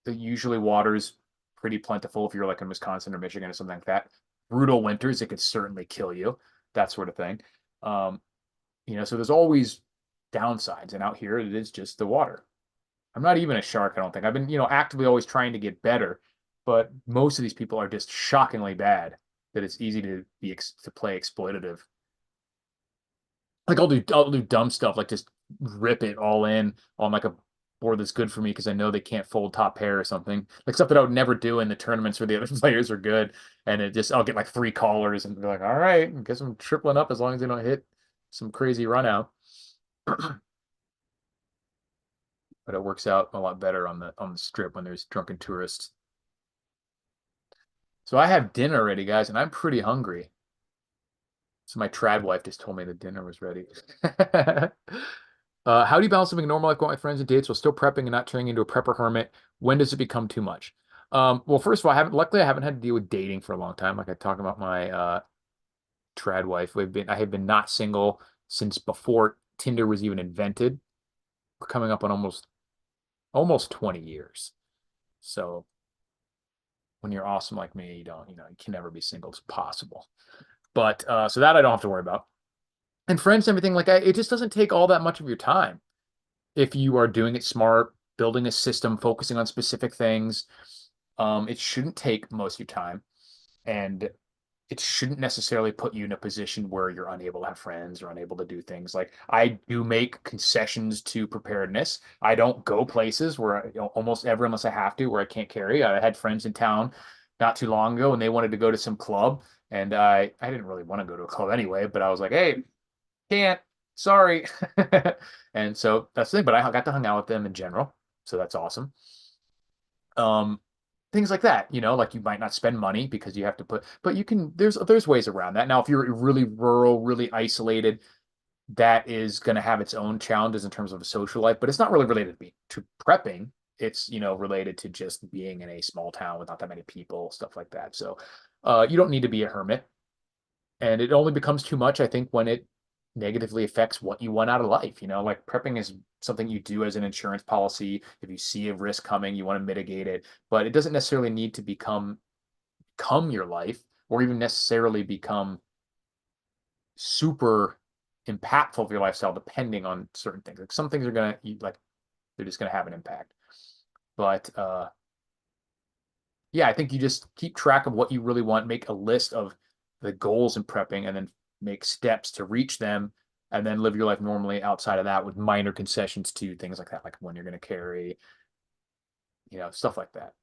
usually water's pretty plentiful if you're like in Wisconsin or Michigan or something like that. Brutal winters, it could certainly kill you, that sort of thing. Um, so there's always downsides. And out here, it is just the water. I'm not even a shark, I don't think. I've been, actively always trying to get better, but most of these people are just shockingly bad that it's easy to play exploitative. Like I'll do dumb stuff like just rip it all in on like a board that's good for me because I know they can't fold top pair or something. Like stuff that I would never do in the tournaments where the other players are good. And I'll get like three callers and be like, all right, I guess I'm tripling up as long as they don't hit some crazy run out. But it works out a lot better on the strip when there's drunken tourists. So I have dinner already, guys, and I'm pretty hungry. So my trad wife just told me the dinner was ready. How do you balance living a normal life, going with friends and dates while still prepping and not turning into a prepper hermit? When does it become too much? Well, first of all, luckily I haven't had to deal with dating for a long time. Like I talk about my trad wife. I have been not single since before Tinder was even invented. We're coming up on almost 20 years. So when you're awesome like me, you can never be single. It's possible. But so that I don't have to worry about. And friends, everything like that, it just doesn't take all that much of your time if you are doing it smart, building a system, focusing on specific things. It shouldn't take most of your time, and it shouldn't necessarily put you in a position where you're unable to have friends or unable to do things. Like I do make concessions to preparedness. I don't go places where almost ever unless I have to, where I can't carry. I had friends in town not too long ago, and they wanted to go to some club, and I didn't really want to go to a club anyway, but I was like, hey, can't, sorry. And so that's the thing. But I got to hang out with them in general, so that's awesome. Um, Things like that, like you might not spend money because you have to but you can, there's ways around that. Now, if you're really rural, really isolated, that is going to have its own challenges in terms of a social life, but it's not really related to prepping. It's, related to just being in a small town with not that many people, stuff like that. So, you don't need to be a hermit. And it only becomes too much, I think, when it negatively affects what you want out of life. Like prepping is something you do as an insurance policy. If you see a risk coming, you want to mitigate it, but it doesn't necessarily need to become your life or even necessarily become super. impactful for your lifestyle depending on certain things. Like some things are gonna like they're just gonna have an impact. But yeah, I think you just keep track of what you really want, make a list of the goals in prepping, and then make steps to reach them, and then live your life normally outside of that with minor concessions to things like that, like when you're going to carry, stuff like that.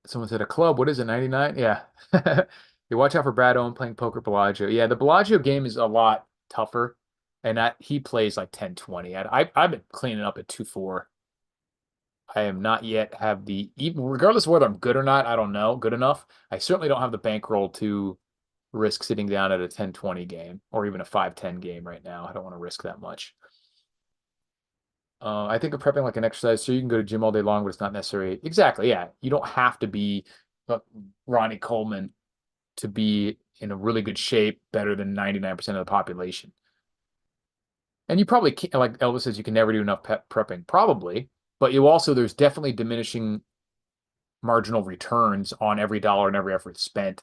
Someone said a club. What is it, 99? Yeah. You watch out for Brad Owen playing poker Bellagio. Yeah, the Bellagio game is a lot tougher, and he plays like 10-20. I've been cleaning up at 2-4. I am not yet have the even regardless of whether I'm good or not, I don't know, good enough. I certainly don't have the bankroll to risk sitting down at a 10-20 game or even a 5-10 game right now. I don't want to risk that much. I think of prepping like an exercise, so you can go to gym all day long, but it's not necessary. Exactly, yeah. You don't have to be Ronnie Coleman to be in a really good shape, better than 99% of the population. And you probably can't, like Elvis says, you can never do enough prepping, probably. But there's definitely diminishing marginal returns on every dollar and every effort spent.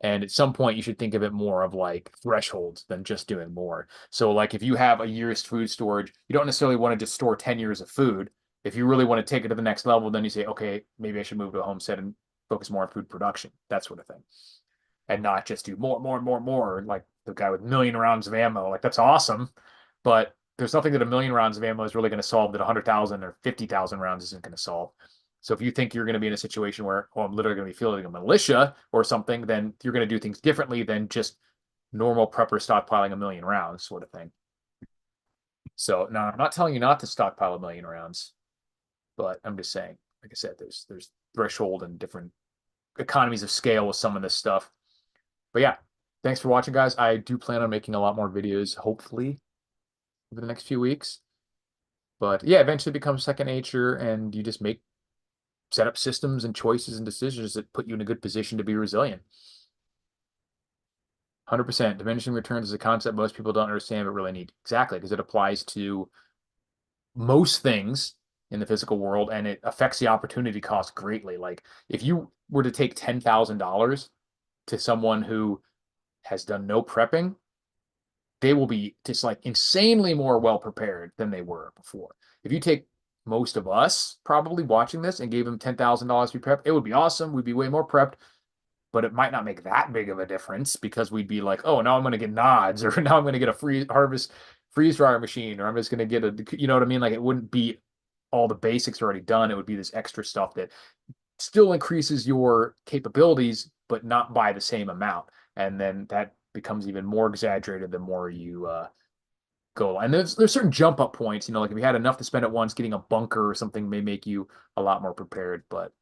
And at some point, you should think of it more of like thresholds than just doing more. So, like if you have a year's food storage, you don't necessarily want to just store 10 years of food. If you really want to take it to the next level, then you say, okay, maybe I should move to a homestead and focus more on food production, that sort of thing. And not just do more, more, more, more, like the guy with 1,000,000 rounds of ammo. Like that's awesome. But there's nothing that 1,000,000 rounds of ammo is really going to solve that 100,000 or 50,000 rounds isn't going to solve. So if you think you're going to be in a situation where, oh, I'm literally going to be fielding a militia or something, then you're going to do things differently than just normal prepper stockpiling 1,000,000 rounds sort of thing. So no, I'm not telling you not to stockpile 1,000,000 rounds, but I'm just saying, like I said, there's threshold and different economies of scale with some of this stuff. But yeah, thanks for watching, guys. I do plan on making a lot more videos, hopefully, over the next few weeks. But yeah, eventually it becomes second nature, and you just set up systems and choices and decisions that put you in a good position to be resilient. 100%. Diminishing returns is a concept most people don't understand but really need. Exactly, because it applies to most things in the physical world and it affects the opportunity cost greatly. Like if you were to take $10,000 to someone who has done no prepping, they will be just like insanely more well prepared than they were before. If you take most of us probably watching this and gave them $10,000 to be prepped, it would be awesome. We'd be way more prepped, but it might not make that big of a difference because we'd be like, oh, now I'm going to get nods, or now I'm going to get a freeze dryer machine, or I'm just going to get you know what I mean? Like it wouldn't be all the basics already done. It would be this extra stuff that still increases your capabilities, but not by the same amount. And then that becomes even more exaggerated the more you go. And there's certain jump up points, like if you had enough to spend at once, getting a bunker or something may make you a lot more prepared. But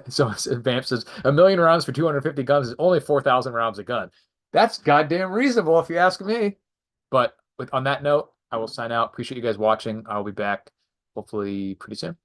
so Vamp says 1,000,000 rounds for 250 guns is only 4,000 rounds a gun. That's goddamn reasonable if you ask me. But on that note, I will sign out. Appreciate you guys watching. I'll be back hopefully pretty soon.